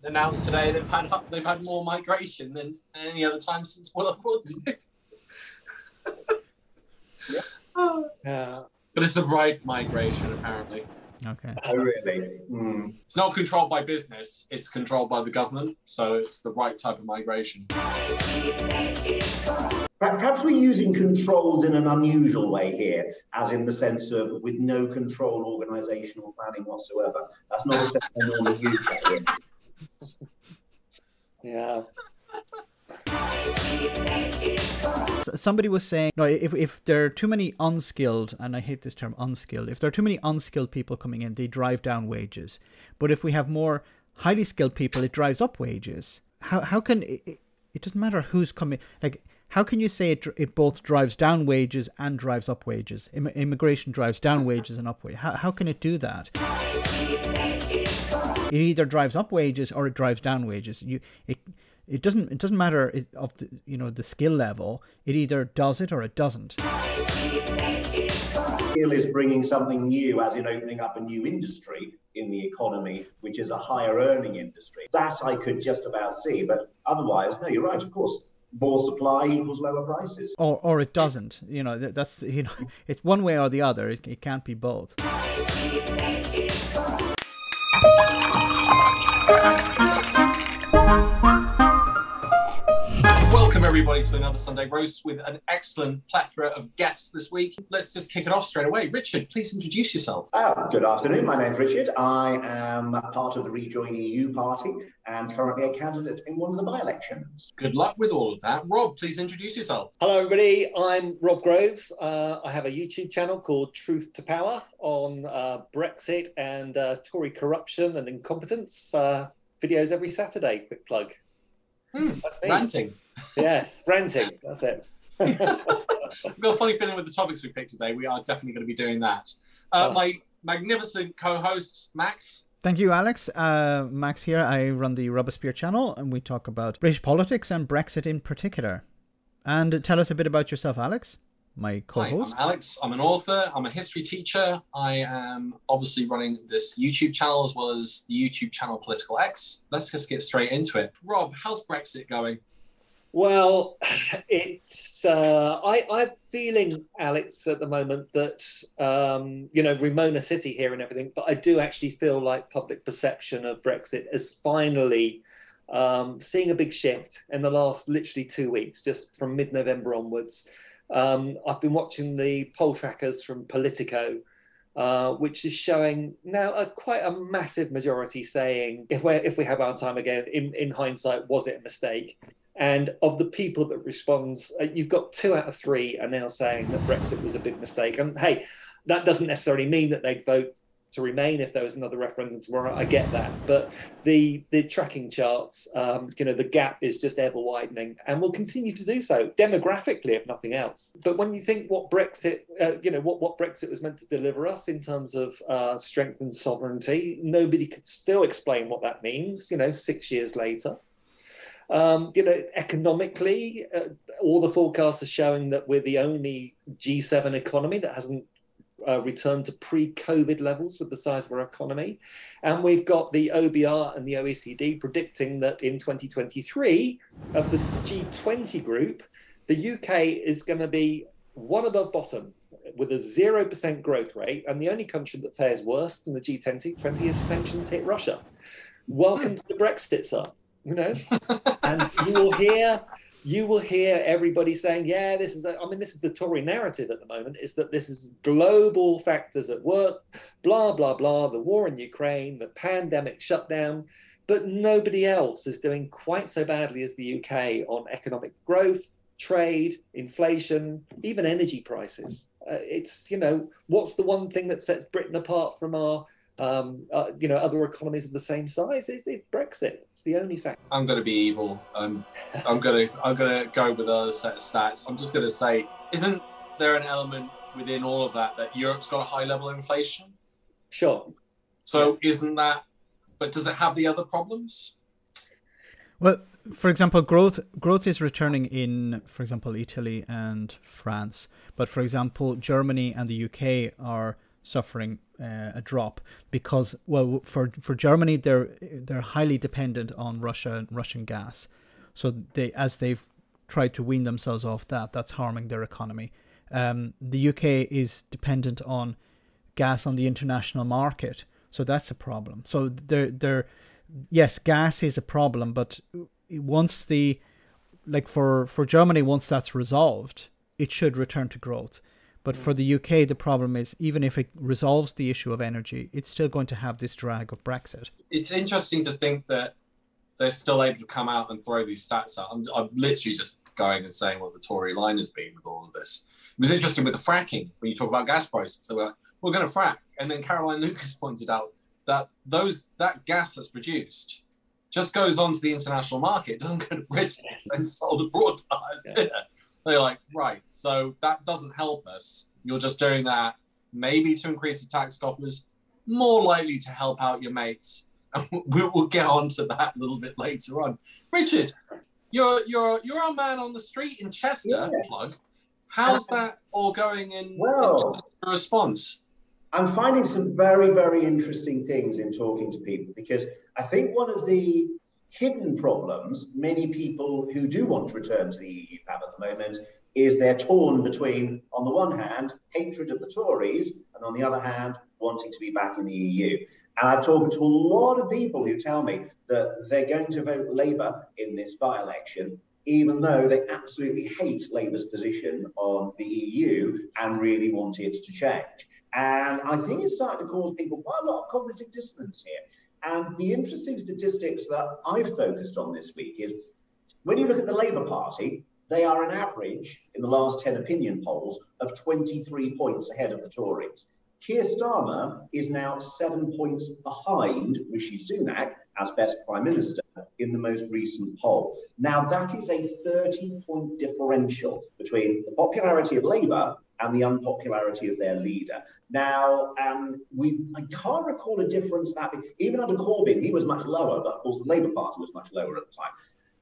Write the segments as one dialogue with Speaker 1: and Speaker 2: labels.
Speaker 1: announced today they've had more migration than any other time since World War II.
Speaker 2: Yeah.
Speaker 1: But it's the right migration, apparently.
Speaker 3: Okay.
Speaker 4: Oh, really?
Speaker 1: It's not controlled by business, it's controlled by the government, so it's the right type of migration.
Speaker 4: Perhaps we're using controlled in an unusual way here, as in the sense of with no control, organisational planning whatsoever. That's not a sense I normally use that in.
Speaker 2: Yeah.
Speaker 3: Somebody was saying, no, if there are too many unskilled, and I hate this term unskilled, if there are too many unskilled people coming in, they drive down wages. But if we have more highly skilled people, it drives up wages. How can it doesn't matter who's coming, like, how can you say it both drives down wages and drives up wages? Immigration drives down wages and up wages. How can it do that? It either drives up wages or it drives down wages. It doesn't matter of the skill level. It either does it or it doesn't.
Speaker 4: Skill is bringing something new, as in opening up a new industry in the economy, which is a higher earning industry. That I could just about see, but otherwise, no, you're right, of course. More supply equals lower prices.
Speaker 3: Or it doesn't. That's it's one way or the other. It can't be both.
Speaker 1: Welcome everybody to another Sunday Roast with an excellent plethora of guests this week. Let's just kick it off straight away. Richard, please introduce yourself.
Speaker 4: Good afternoon, my name's Richard. I am part of the Rejoin EU party and currently a candidate in one of the by-elections.
Speaker 1: Good luck with all of that. Rob, please introduce yourself.
Speaker 2: Hello, everybody. I'm Rob Groves. I have a YouTube channel called Truth to Power on Brexit and Tory corruption and incompetence. Videos every Saturday. Quick plug. That's me.
Speaker 1: Ranting.
Speaker 2: Yes, ranting. That's it.
Speaker 1: I've got a funny feeling with the topics we picked today. We are definitely going to be doing that. My magnificent co-host, Max.
Speaker 3: Thank you, Alex. Max here. I run the Robespierre channel, and we talk about British politics and Brexit in particular. And tell us a bit about yourself, Alex, my co-host.
Speaker 1: Hi, I'm Alex. I'm an author. I'm a history teacher. I am obviously running this YouTube channel as well as the YouTube channel Political X. Let's just get straight into it. Rob, how's Brexit going?
Speaker 2: Well, it's I'm feeling, Alex, at the moment that Ramona City here and everything, but I do actually feel like public perception of Brexit is finally seeing a big shift in the last literally 2 weeks, just from mid-November onwards. I've been watching the poll trackers from Politico, which is showing now quite a massive majority saying, if we have our time again, in hindsight, was it a mistake? And of the people that responds, you've got 2 out of 3 are now saying that Brexit was a big mistake. And hey, that doesn't necessarily mean that they'd vote to remain if there was another referendum tomorrow. I get that. But the tracking charts, the gap is just ever widening and will continue to do so demographically, if nothing else. But when you think what Brexit, what Brexit was meant to deliver us in terms of strengthened sovereignty, nobody could still explain what that means, 6 years later. Economically, all the forecasts are showing that we're the only G7 economy that hasn't returned to pre-COVID levels with the size of our economy. And we've got the OBR and the OECD predicting that in 2023, of the G20 group, the UK is going to be one above bottom with a 0% growth rate. And the only country that fares worse than the G20 is sanctions hit Russia. Welcome to the Brexit, sir. And you will hear everybody saying, yeah, this is the Tory narrative at the moment, is that this is global factors at work, blah, blah, blah, the war in Ukraine, the pandemic shutdown, but nobody else is doing quite so badly as the UK on economic growth, trade, inflation, even energy prices. It's, what's the one thing that sets Britain apart from our other economies of the same size? It's Brexit. It's the only fact.
Speaker 1: I'm going to be evil. I'm going to go with a set of stats. I'm just going to say, isn't there an element within all of that Europe's got a high level of inflation?
Speaker 2: Sure.
Speaker 1: So isn't that? But does it have the other problems?
Speaker 3: Well, for example, growth is returning in, for example, Italy and France. But for example, Germany and the UK are suffering a drop because, well, for Germany, they're highly dependent on Russia and Russian gas. So they've tried to wean themselves off that's harming their economy. The UK is dependent on gas on the international market, so that's a problem. So yes, gas is a problem, but once for Germany, once that's resolved, it should return to growth. But for the UK, the problem is, even if it resolves the issue of energy, it's still going to have this drag of Brexit.
Speaker 1: It's interesting to think that they're still able to come out and throw these stats out. I'm literally just going and saying what the Tory line has been with all of this. It was interesting with the fracking, when you talk about gas prices. So we're going to frack. And then Caroline Lucas pointed out that that gas that's produced just goes onto the international market, doesn't go to Britain and sold abroad. Yeah. They're like, right, so that doesn't help us. You're just doing that maybe to increase the tax coffers, more likely to help out your mates. And we'll get on to that a little bit later on. Richard, you're a man on the street in Chester, yes. Plug. How's that all going in response?
Speaker 4: I'm finding some very, very interesting things in talking to people, because I think one of the hidden problems many people who do want to return to the EU have at the moment is they're torn between, on the one hand, hatred of the Tories, and on the other hand, wanting to be back in the EU. And I've talked to a lot of people who tell me that they're going to vote Labour in this by-election, even though they absolutely hate Labour's position on the EU and really want it to change. And I think it's starting to cause people quite a lot of cognitive dissonance here. And the interesting statistics that I've focused on this week is, when you look at the Labour Party, they are an average in the last 10 opinion polls of 23 points ahead of the Tories. Keir Starmer is now 7 points behind Rishi Sunak as best Prime Minister in the most recent poll. Now, that is a 30-point differential between the popularity of Labour and the unpopularity of their leader. Now, I can't recall a difference that big. Even under Corbyn, he was much lower, but of course the Labour Party was much lower at the time.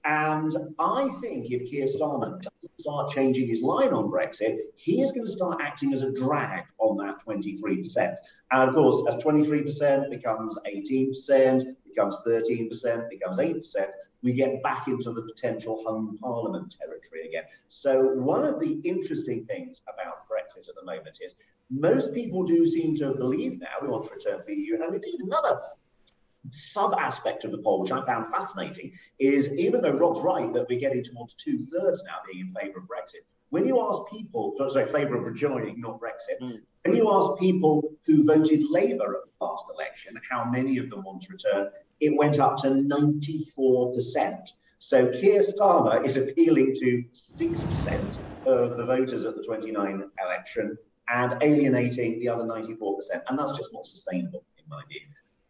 Speaker 4: And I think if Keir Starmer doesn't start changing his line on Brexit, he is going to start acting as a drag on that 23%. And of course, as 23% becomes 18%, becomes 13%, becomes 8%, we get back into the potential hung parliament territory again. So one of the interesting things about Brexit at the moment is most people do seem to believe now we want to return to the EU. And indeed, another sub-aspect of the poll, which I found fascinating, is even though Rob's right that we're getting towards 2/3 now being in favour of Brexit, when you ask people, sorry, favour of rejoining, not Brexit, when you ask people who voted Labour at the past election how many of them want to return, it went up to 94%. So Keir Starmer is appealing to 6% of the voters at the 29 election and alienating the other 94%. And that's just not sustainable, in my view.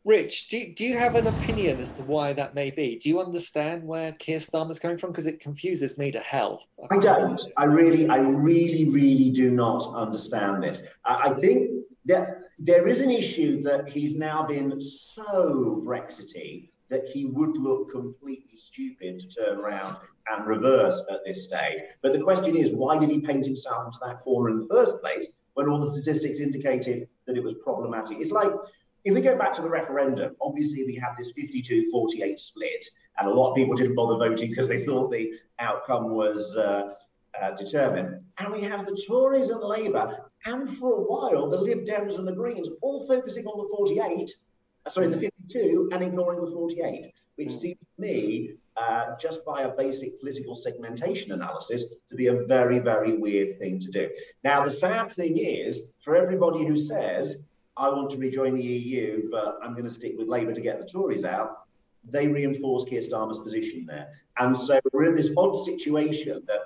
Speaker 2: Rich, do you have an opinion as to why that may be? Do you understand where Keir Starmer's coming from? Because it confuses me to hell.
Speaker 4: I don't. I really do not understand this. I think that there is an issue that he's now been so Brexity that he would look completely stupid to turn around and reverse at this stage. But the question is, why did he paint himself into that corner in the first place when all the statistics indicated that it was problematic? It's like, if we go back to the referendum, obviously we had this 52-48 split, and a lot of people didn't bother voting because they thought the outcome was determined. And we have the Tories and Labour, and for a while, the Lib Dems and the Greens all focusing on the 52 and ignoring the 48, which seems to me, just by a basic political segmentation analysis, to be a very, very weird thing to do. Now, the sad thing is, for everybody who says, I want to rejoin the EU, but I'm going to stick with Labour to get the Tories out, they reinforce Keir Starmer's position there. And so we're in this odd situation that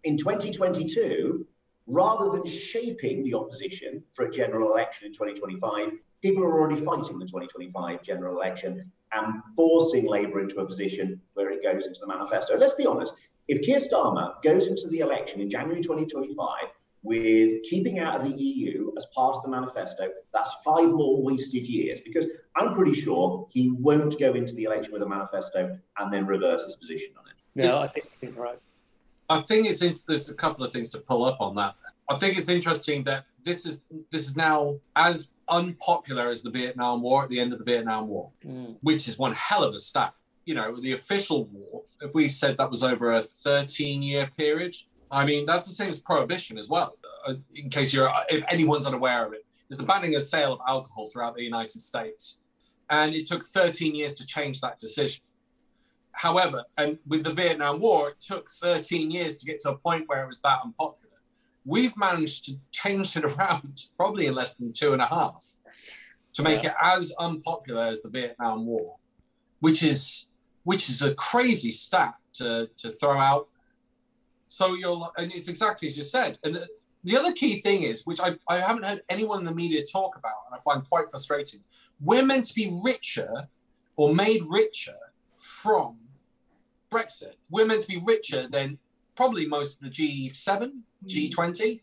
Speaker 4: in 2022, rather than shaping the opposition for a general election in 2025, people are already fighting the 2025 general election and forcing Labour into a position where it goes into the manifesto. Let's be honest, if Keir Starmer goes into the election in January 2025 with keeping out of the EU as part of the manifesto, that's 5 more wasted years, because I'm pretty sure he won't go into the election with a manifesto and then reverse his position on it.
Speaker 2: No, I think you're right.
Speaker 1: I think there's a couple of things to pull up on that. I think it's interesting that this is now as unpopular as the Vietnam War at the end of the Vietnam War, which is one hell of a stat. You know, the official war, if we said that was over a 13-year period, I mean, that's the same as prohibition as well. In case if anyone's unaware of it, is the banning of sale of alcohol throughout the United States. And it took 13 years to change that decision. However, and with the Vietnam War, it took 13 years to get to a point where it was that unpopular. We've managed to change it around probably in less than 2.5 to make it as unpopular as the Vietnam War, which is a crazy stat to throw out. So and it's exactly as you said. And the other key thing is, which I haven't heard anyone in the media talk about, and I find quite frustrating, we're meant to be richer or made richer from Brexit. We're meant to be richer than probably most of the G7, G20.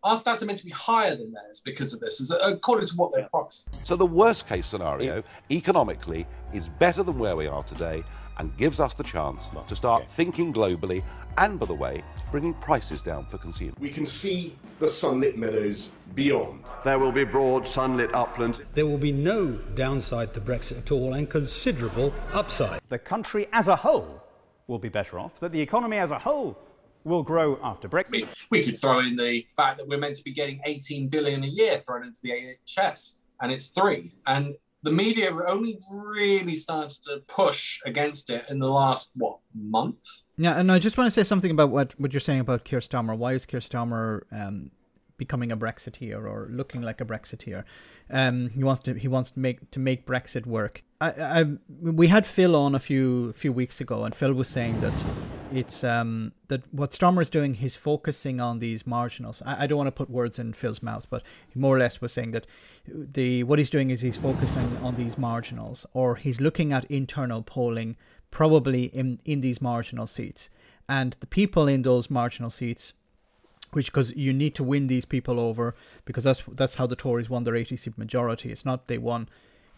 Speaker 1: Our stats are meant to be higher than theirs because of this, according to what they promised.
Speaker 5: So the worst case scenario, economically, is better than where we are today and gives us the chance to start thinking globally and, by the way, bringing prices down for consumers.
Speaker 6: We can see the sunlit meadows beyond.
Speaker 7: There will be broad sunlit uplands.
Speaker 8: There will be no downside to Brexit at all and considerable upside.
Speaker 9: The country as a whole will be better off, that the economy as a whole will grow after Brexit.
Speaker 1: We could throw in the fact that we're meant to be getting 18 billion a year thrown into the NHS, and it's 3. And the media only really started to push against it in the last, month?
Speaker 3: Yeah, and I just want to say something about what you're saying about Keir Starmer. Why is Keir Starmer becoming a Brexiteer or looking like a Brexiteer? He wants to make Brexit work. We had Phil on a few weeks ago, and Phil was saying that it's that what Starmer is doing, he's focusing on these marginals. I don't want to put words in Phil's mouth, but he more or less was saying that what he's doing is he's focusing on these marginals, or he's looking at internal polling, probably in these marginal seats, and the people in those marginal seats, because you need to win these people over, because that's how the Tories won their 80-seat majority. It's not they won,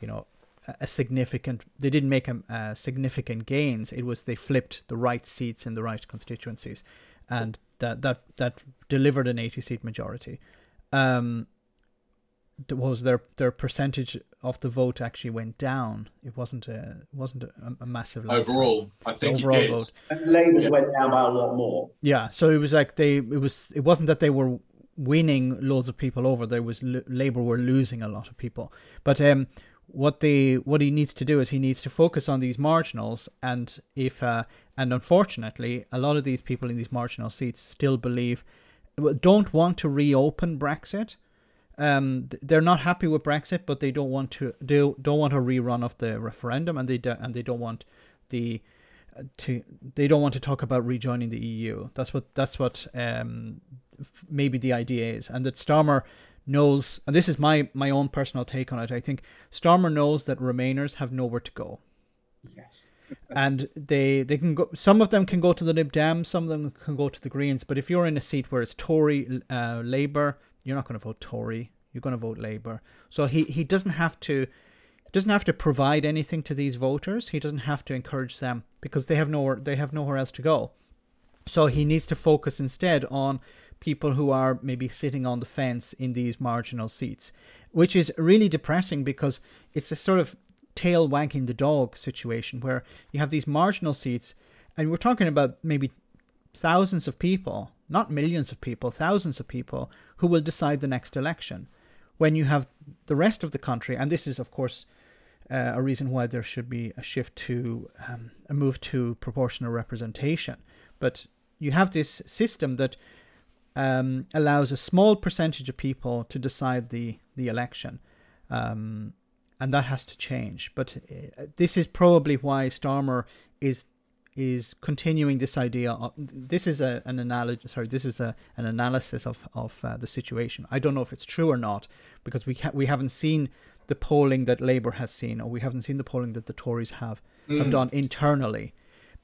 Speaker 3: they didn't make significant gains. It was they flipped the right seats in the right constituencies, and that delivered an 80-seat majority. Was their percentage of the vote actually went down? It wasn't a massive
Speaker 1: overall. I think
Speaker 3: overall
Speaker 1: it did.
Speaker 3: Vote.
Speaker 4: And Labour's went down by a lot more.
Speaker 3: Yeah, so it was like it wasn't that they were winning loads of people over. There was Labour were losing a lot of people. But what he needs to do is he needs to focus on these marginals, and and unfortunately a lot of these people in these marginal seats still don't want to reopen Brexit. They're not happy with Brexit, but they don't want a rerun of the referendum, and they don't want to talk about rejoining the EU. That's what maybe the idea is, and that Starmer knows, and this is my own personal take on it. I think Starmer knows that Remainers have nowhere to go.
Speaker 4: Yes.
Speaker 3: And they can go. Some of them can go to the Lib Dems, some of them can go to the Greens. But if you're in a seat where it's Tory, Labour, you're not going to vote Tory. You're going to vote Labour. So he doesn't have to provide anything to these voters. He doesn't have to encourage them, because they have nowhere else to go. So he needs to focus instead on people who are maybe sitting on the fence in these marginal seats, which is really depressing, because it's a sort of tail wagging the dog situation where you have these marginal seats, and we're talking about maybe thousands of people, not millions of people, thousands of people who will decide the next election. When you have the rest of the country, and this is of course a reason why there should be a shift to a move to proportional representation, but you have this system that allows a small percentage of people to decide the election, and that has to change. But this is probably why Starmer is continuing this idea of, this is an analysis of the situation. I don't know if it's true or not, because we haven't seen the polling that Labour has seen, or we haven't seen the polling that the Tories have done internally.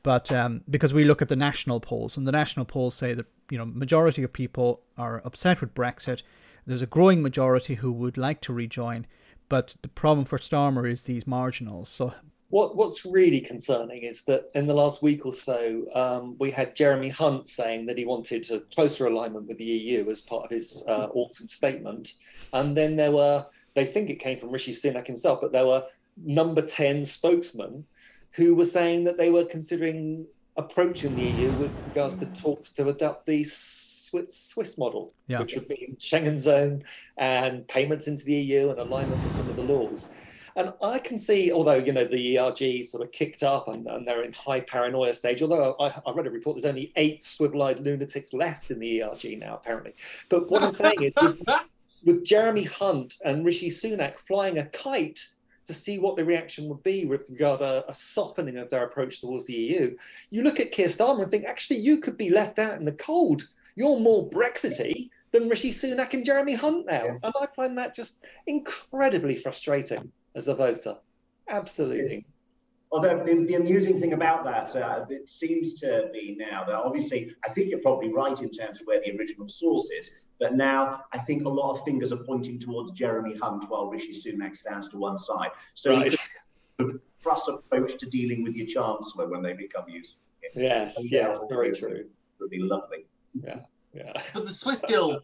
Speaker 3: But because we look at the national polls, and the national polls say that majority of people are upset with Brexit. There's a growing majority who would like to rejoin, but the problem for Starmer is these marginals. So
Speaker 2: What's really concerning is that in the last week or so, we had Jeremy Hunt saying that he wanted a closer alignment with the EU as part of his autumn statement. And then they think it came from Rishi Sunak himself, but there were number 10 spokesmen who were saying that they were considering approaching the EU with regards to talks to adopt the Swiss model, which would be Schengen zone and payments into the EU and alignment with some of the laws. And I can see, although, the ERG sort of kicked up and they're in high paranoia stage, although I read a report, there's only 8 swivel-eyed lunatics left in the ERG now, apparently. But what I'm saying is, with Jeremy Hunt and Rishi Sunak flying a kite to see what the reaction would be with regard to a softening of their approach towards the EU, you look at Keir Starmer and think, actually, you could be left out in the cold. You're more Brexity than Rishi Sunak and Jeremy Hunt now. And I find that just incredibly frustrating as a voter. Absolutely.
Speaker 4: Although the amusing thing about that, it seems to be now that obviously, I think you're probably right in terms of where the original source is, but now I think a lot of fingers are pointing towards Jeremy Hunt while Rishi Sunak stands to one side. So right. You cross approach to dealing with your chancellor when they become useful.
Speaker 2: Yes, very true.
Speaker 4: It would be lovely.
Speaker 2: Yeah.
Speaker 1: But the Swiss deal,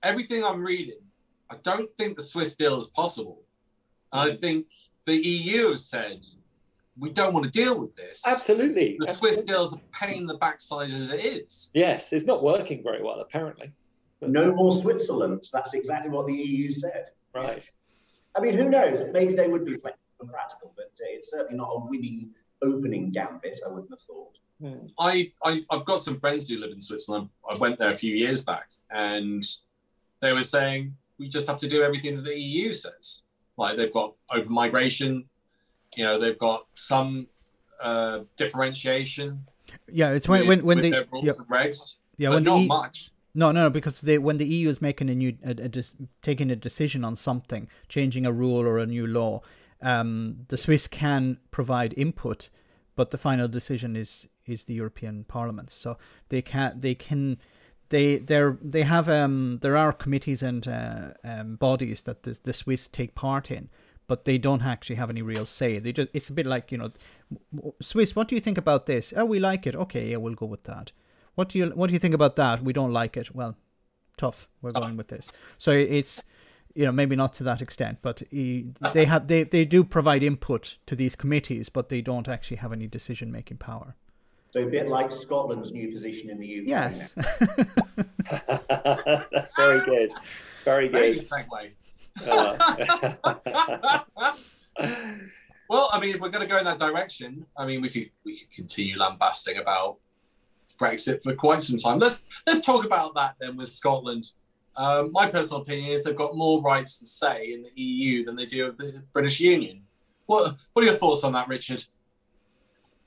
Speaker 1: everything I'm reading, I don't think the Swiss deal is possible. I think the EU has said, we don't want to deal with this.
Speaker 2: Absolutely.
Speaker 1: The Swiss deal's a pain in the backside as it is.
Speaker 2: Yes, it's not working very well, apparently.
Speaker 4: But no more Switzerland. That's exactly what the EU said.
Speaker 2: Right.
Speaker 4: I mean, who knows? Maybe they would be flexible and practical, but it's certainly not a winning opening gambit, I wouldn't have thought.
Speaker 1: I've got some friends who live in Switzerland. I went there a few years back, and they were saying, we just have to do everything that the EU says. Like, they've got open migration, they've got some differentiation.
Speaker 3: Yeah, it's when
Speaker 1: with
Speaker 3: they
Speaker 1: their rules and regs.
Speaker 3: Yeah,
Speaker 1: but
Speaker 3: when
Speaker 1: not much.
Speaker 3: No, because when the EU is making taking a decision on something, changing a rule or a new law, the Swiss can provide input, but the final decision is the European Parliament. So there are committees and bodies that the Swiss take part in, but they don't actually have any real say. It's a bit like, Swiss, what do you think about this? Oh, we like it. Okay, yeah, we'll go with that. What do you think about that? We don't like it. Well, tough. We're going with this. So it's, maybe not to that extent, but they do provide input to these committees, but they don't actually have any decision-making power.
Speaker 4: So a bit like Scotland's new position in the UK.
Speaker 3: Yes.
Speaker 2: That's very good. Very good.
Speaker 1: Segue. Well, I mean, if we're going to go in that direction, I mean, we could continue lambasting about Brexit for quite some time. Let's talk about that then with Scotland. My personal opinion is they've got more rights and say in the EU than they do of the British Union. What are your thoughts on that, Richard?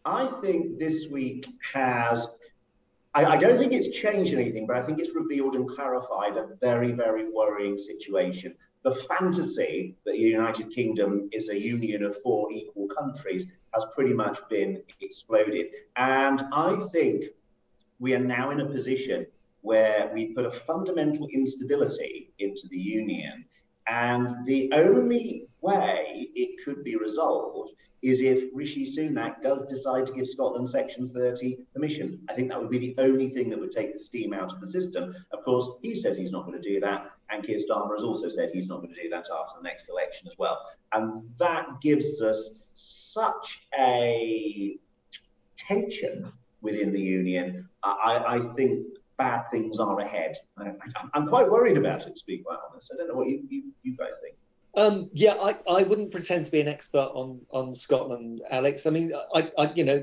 Speaker 4: I think this week I don't think it's changed anything, but I think it's revealed and clarified a very, very worrying situation. The fantasy that the United Kingdom is a union of 4 equal countries has pretty much been exploded. And I think we are now in a position where we put a fundamental instability into the union. And the only way it could be resolved is if Rishi Sunak does decide to give Scotland Section 30 permission. I think that would be the only thing that would take the steam out of the system. Of course, he says he's not going to do that. And Keir Starmer has also said he's not going to do that after the next election as well. And that gives us such a tension within the union. I think bad things are ahead. I'm quite worried about it, to be quite honest. I don't know what you guys think.
Speaker 2: I wouldn't pretend to be an expert on Scotland, Alex. I mean,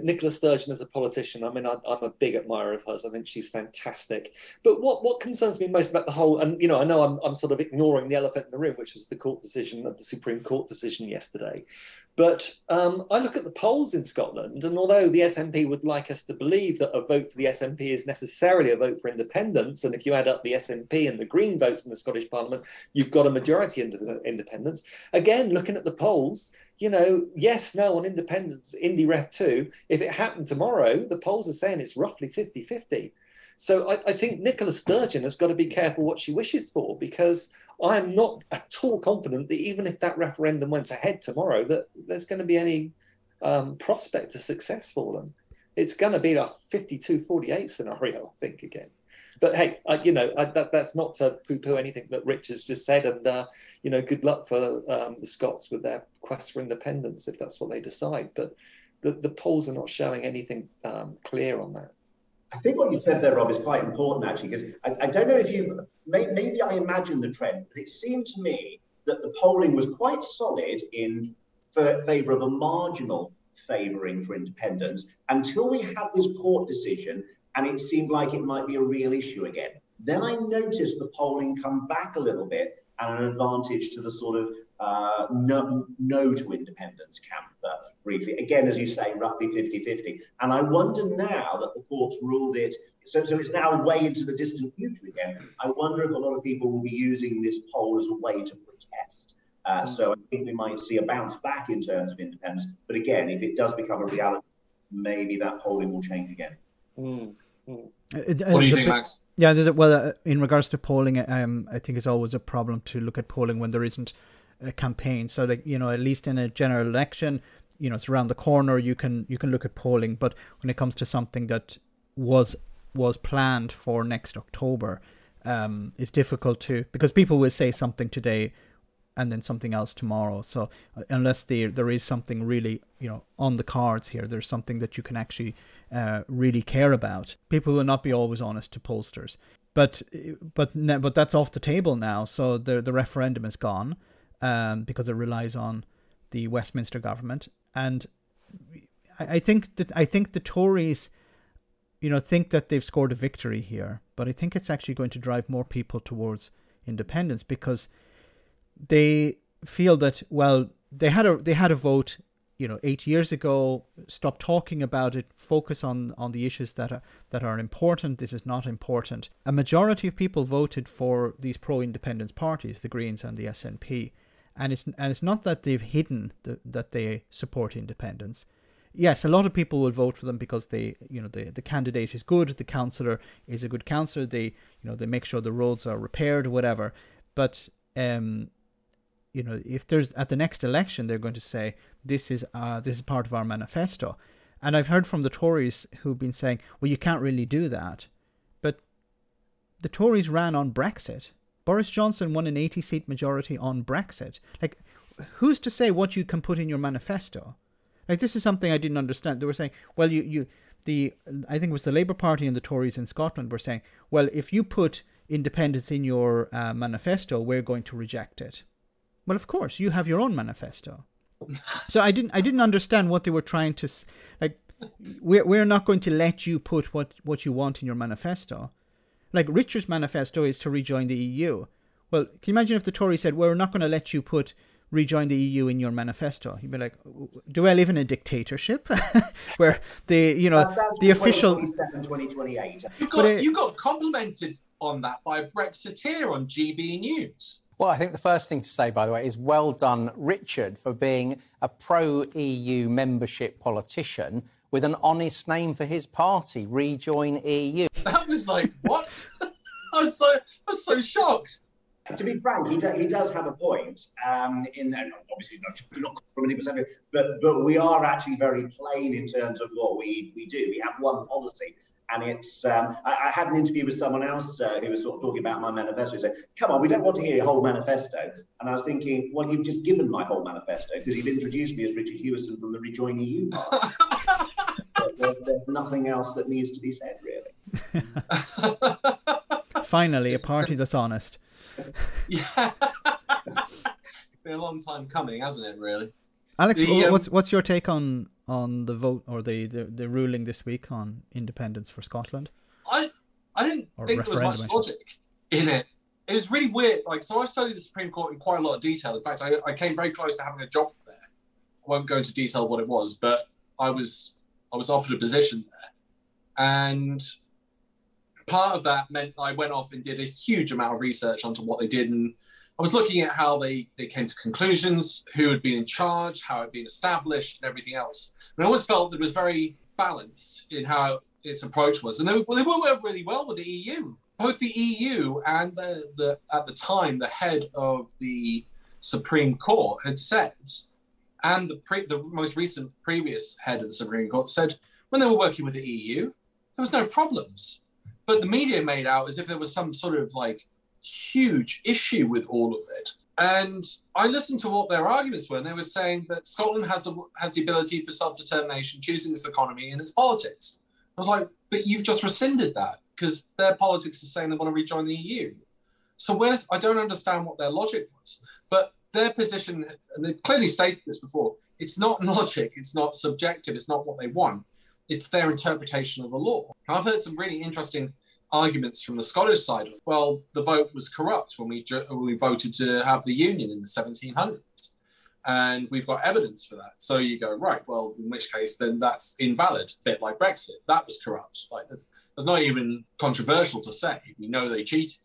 Speaker 2: Nicola Sturgeon as a politician, I mean, I'm a big admirer of hers. I think she's fantastic. But what concerns me most about the whole, and, I know I'm sort of ignoring the elephant in the room, which was the Supreme Court decision yesterday. But I look at the polls in Scotland, and although the SNP would like us to believe that a vote for the SNP is necessarily a vote for independence, and if you add up the SNP and the Green votes in the Scottish Parliament, you've got a majority independence. Again, looking at the polls, yes, no on independence, Indy Ref 2. If it happened tomorrow, the polls are saying it's roughly 50-50. So I think Nicola Sturgeon has got to be careful what she wishes for, because I am not at all confident that even if that referendum went ahead tomorrow, that there's going to be any prospect of success for them. It's going to be a 52-48 scenario, I think, again. But hey, that's not to poo-poo anything that Rich has just said. And, good luck for the Scots with their quest for independence, if that's what they decide. But the polls are not showing anything clear on that.
Speaker 4: I think what you said there, Rob, is quite important, actually, because I don't know if maybe I imagined the trend, but it seemed to me that the polling was quite solid in favour of a marginal favouring for independence until we had this court decision and it seemed like it might be a real issue again. Then I noticed the polling come back a little bit and an advantage to the sort of no to independence camp briefly. Again, as you say, roughly 50-50. And I wonder now that the court's ruled it, so it's now way into the distant future again. I wonder if a lot of people will be using this poll as a way to protest. So I think we might see a bounce back in terms of independence. But again, if it does become a reality, maybe that polling will change again.
Speaker 1: What do you think, Max?
Speaker 3: Yeah, in regards to polling, I think it's always a problem to look at polling when there isn't a campaign. So, at least in a general election, it's around the corner. You can look at polling, but when it comes to something that was planned for next October, it's difficult to, because people will say something today and then something else tomorrow. So unless there is something really, on the cards here, there's something that you can actually really care about, people will not be always honest to pollsters. But that's off the table now. So the referendum is gone because it relies on the Westminster government. And I think the Tories, think that they've scored a victory here. But I think it's actually going to drive more people towards independence, because they feel that, well, they had a vote, 8 years ago. Stop talking about it. Focus on the issues that are important. This is not important. A majority of people voted for these pro-independence parties, the Greens and the SNP, and it's not that they've hidden that they support independence. Yes, a lot of people will vote for them because the candidate is good, the councillor is a good councillor. They make sure the roads are repaired or whatever. But if there's at the next election, they're going to say this is part of our manifesto. And I've heard from the Tories who've been saying, well, you can't really do that. But the Tories ran on Brexit. Boris Johnson won an 80-seat majority on Brexit. Like, who's to say what you can put in your manifesto? Like, this is something I didn't understand. They were saying, well, I think it was the Labour Party and the Tories in Scotland were saying, well, if you put independence in your manifesto, we're going to reject it. Well, of course, you have your own manifesto. So I didn't understand what they were trying to, like, we're not going to let you put what you want in your manifesto. Like, Richard's manifesto is to rejoin the EU. Well, can you imagine if the Tories said, well, we're not going to let you put rejoin the EU in your manifesto? You'd be like, do I live in a dictatorship where the official
Speaker 4: 2028?
Speaker 1: You got complimented on that by a Brexiteer on GB News.
Speaker 10: Well, I think the first thing to say, by the way, is well done, Richard, for being a pro-EU membership politician with an honest name for his party, Rejoin EU.
Speaker 1: That was like, what? I was so shocked.
Speaker 4: To be frank, he does have a point. In that, obviously, not from any perspective, but we are actually very plain in terms of what we do. We have one policy, and it's. I had an interview with someone else who was sort of talking about my manifesto. He said, "Come on, we don't want to hear your whole manifesto." And I was thinking, well, you've just given my whole manifesto because you've introduced me as Richard Hewison from the Rejoin EU party. There's nothing else that needs to be said, really.
Speaker 3: Finally, a party that's honest.
Speaker 1: Yeah. Been a long time coming, hasn't it, really?
Speaker 3: Alex, what's your take on the vote or the ruling this week on independence for Scotland?
Speaker 1: I didn't think there was much logic in it. It was really weird. So I studied the Supreme Court in quite a lot of detail. In fact, I came very close to having a job there. I won't go into detail what it was, but I was offered a position there. And part of that meant I went off and did a huge amount of research onto what they did. And I was looking at how they came to conclusions, who had been in charge, how it had been established, and everything else. And I always felt that it was very balanced in how its approach was. And they worked really well with the EU. Both the EU and at the time, the head of the Supreme Court had said, and the most recent previous head of the Supreme Court said when they were working with the EU, there was no problems. But the media made out as if there was some sort of like huge issue with all of it. And I listened to what their arguments were, and they were saying that Scotland has the ability for self-determination, choosing its economy and its politics. I was like, but you've just rescinded that because their politics is saying they want to rejoin the EU. So I don't understand what their logic was. But their position, and they've clearly stated this before, it's not logic, it's not subjective, it's not what they want. It's their interpretation of the law. I've heard some really interesting arguments from the Scottish side. Well, the vote was corrupt when we voted to have the union in the 1700s. And we've got evidence for that. So you go, right, well, in which case, then that's invalid, a bit like Brexit. That was corrupt. Like, that's not even controversial to say. We know they cheated.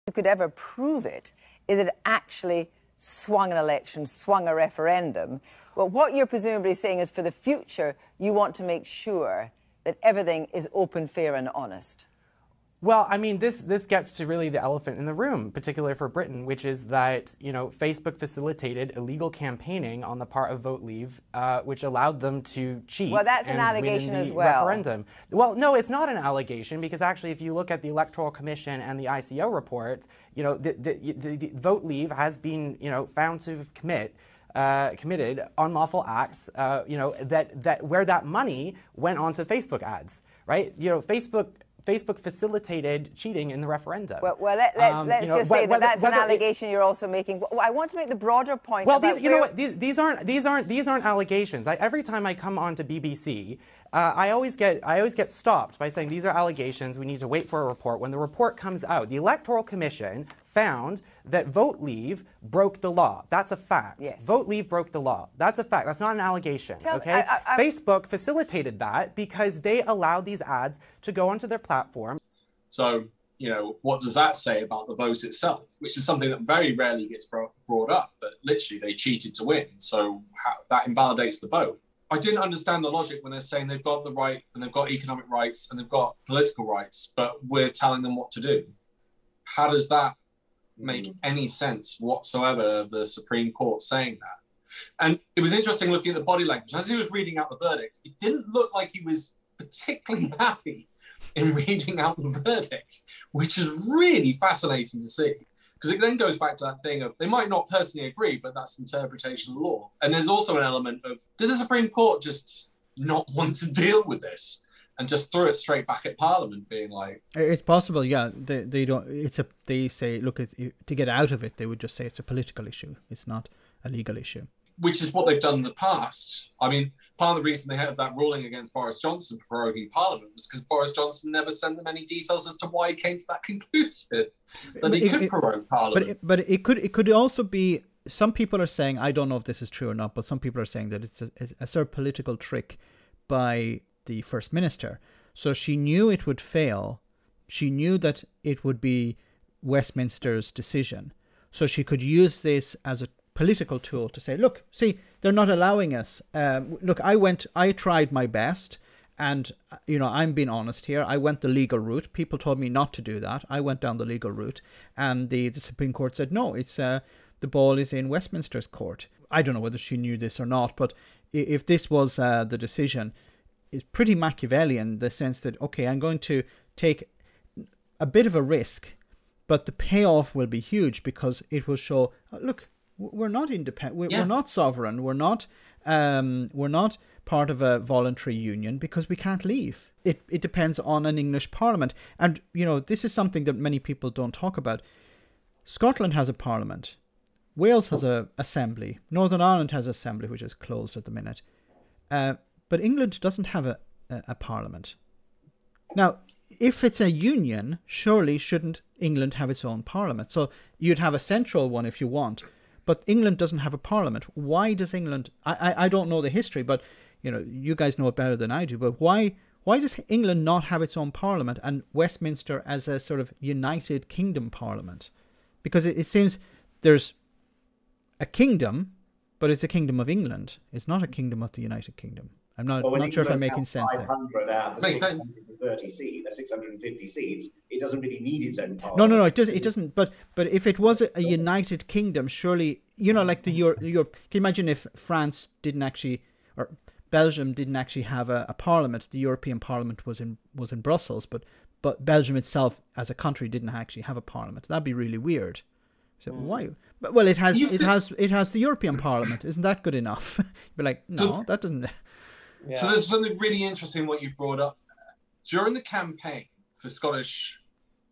Speaker 11: You could ever prove it, is it actually swung an election, swung a referendum. But what you're presumably saying is for the future, you want to make sure that everything is open, fair and honest.
Speaker 12: Well, I mean, this gets to really the elephant in the room, particularly for Britain, which is that, you know, Facebook facilitated illegal campaigning on the part of Vote Leave, which allowed them to cheat.
Speaker 11: Well, that's an allegation as well.
Speaker 12: Referendum. Well, no, it's not an allegation because actually, if you look at the Electoral Commission and the ICO reports, you know, the Vote Leave has been, you know, found to have committed unlawful acts, you know, that where that money went onto Facebook ads, right? You know, Facebook facilitated cheating in the referendum.
Speaker 11: Well, let's just say that's an allegation you're also making. I want to make the broader point.
Speaker 12: Well, these aren't allegations. Every time I come on to BBC, I always get stopped by saying these are allegations. We need to wait for a report. When the report comes out, the Electoral Commission found that Vote Leave broke the law. That's a fact.
Speaker 11: Yes.
Speaker 12: Vote Leave broke the law. That's a fact. That's not an allegation. Okay. Facebook facilitated that because they allowed these ads to go onto their platform.
Speaker 1: So, you know, what does that say about the vote itself? Which is something that very rarely gets brought up. But literally, they cheated to win. So that invalidates the vote. I didn't understand the logic when they're saying they've got the right and they've got economic rights and they've got political rights, but we're telling them what to do. How does that make any sense whatsoever of the Supreme Court saying that? And it was interesting looking at the body language. As he was reading out the verdict, it didn't look like he was particularly happy in reading out the verdict, which is really fascinating to see. Because it then goes back to that thing of they might not personally agree, but that's interpretation of law. And there's also an element of, did the Supreme Court just not want to deal with this and just threw it straight back at Parliament, being like,
Speaker 3: it's possible, yeah. They don't. They say, look, to get out of it, they would just say it's a political issue. It's not a legal issue.
Speaker 1: Which is what they've done in the past. I mean, part of the reason they had that ruling against Boris Johnson for proroguing Parliament was because Boris Johnson never sent them any details as to why he came to that conclusion that he could prorogue Parliament.
Speaker 3: But it could also be. Some people are saying, I don't know if this is true or not, but some people are saying that it's a sort of political trick by the First Minister. So she knew it would fail. She knew that it would be Westminster's decision. So she could use this as a political tool to say, look, see, they're not allowing us. Look, I tried my best, and, you know, I'm being honest here. I went the legal route. People told me not to do that. I went down the legal route, and the Supreme Court said, no, it's the ball is in Westminster's court. I don't know whether she knew this or not, but if this was the decision, it's pretty Machiavellian in the sense that, okay, I'm going to take a bit of a risk, but the payoff will be huge because it will show, look, we're not independent. We're not sovereign. We're not part of a voluntary union because we can't leave. It depends on an English Parliament, and you know this is something that many people don't talk about. Scotland has a Parliament. Wales has a assembly. Northern Ireland has assembly, which is closed at the minute. But England doesn't have a Parliament. Now, if it's a union, surely shouldn't England have its own Parliament? So you'd have a central one if you want. But England doesn't have a Parliament. Why does England... I don't know the history, but you know, you guys know it better than I do. But why does England not have its own Parliament and Westminster as a sort of United Kingdom Parliament? Because it seems there's a kingdom, but it's a kingdom of England. It's not a kingdom of the United Kingdom. I'm not
Speaker 4: But when
Speaker 3: not sure if I'm
Speaker 4: England
Speaker 3: making
Speaker 4: has
Speaker 3: sense there.
Speaker 4: 500 out of the
Speaker 1: Makes sense.
Speaker 4: 650 seats, it doesn't really need its own parliament.
Speaker 3: No, it doesn't. But if it was a united kingdom, surely, you know, like the Europe. Can you imagine if France didn't actually, or Belgium didn't actually have a parliament? The European Parliament was in Brussels, but Belgium itself as a country didn't actually have a parliament. That'd be really weird. So why? But well, it has the European Parliament. Isn't that good enough? You'd be like, no, that doesn't.
Speaker 1: Yeah. So there's something really interesting what you've brought up. During the campaign for Scottish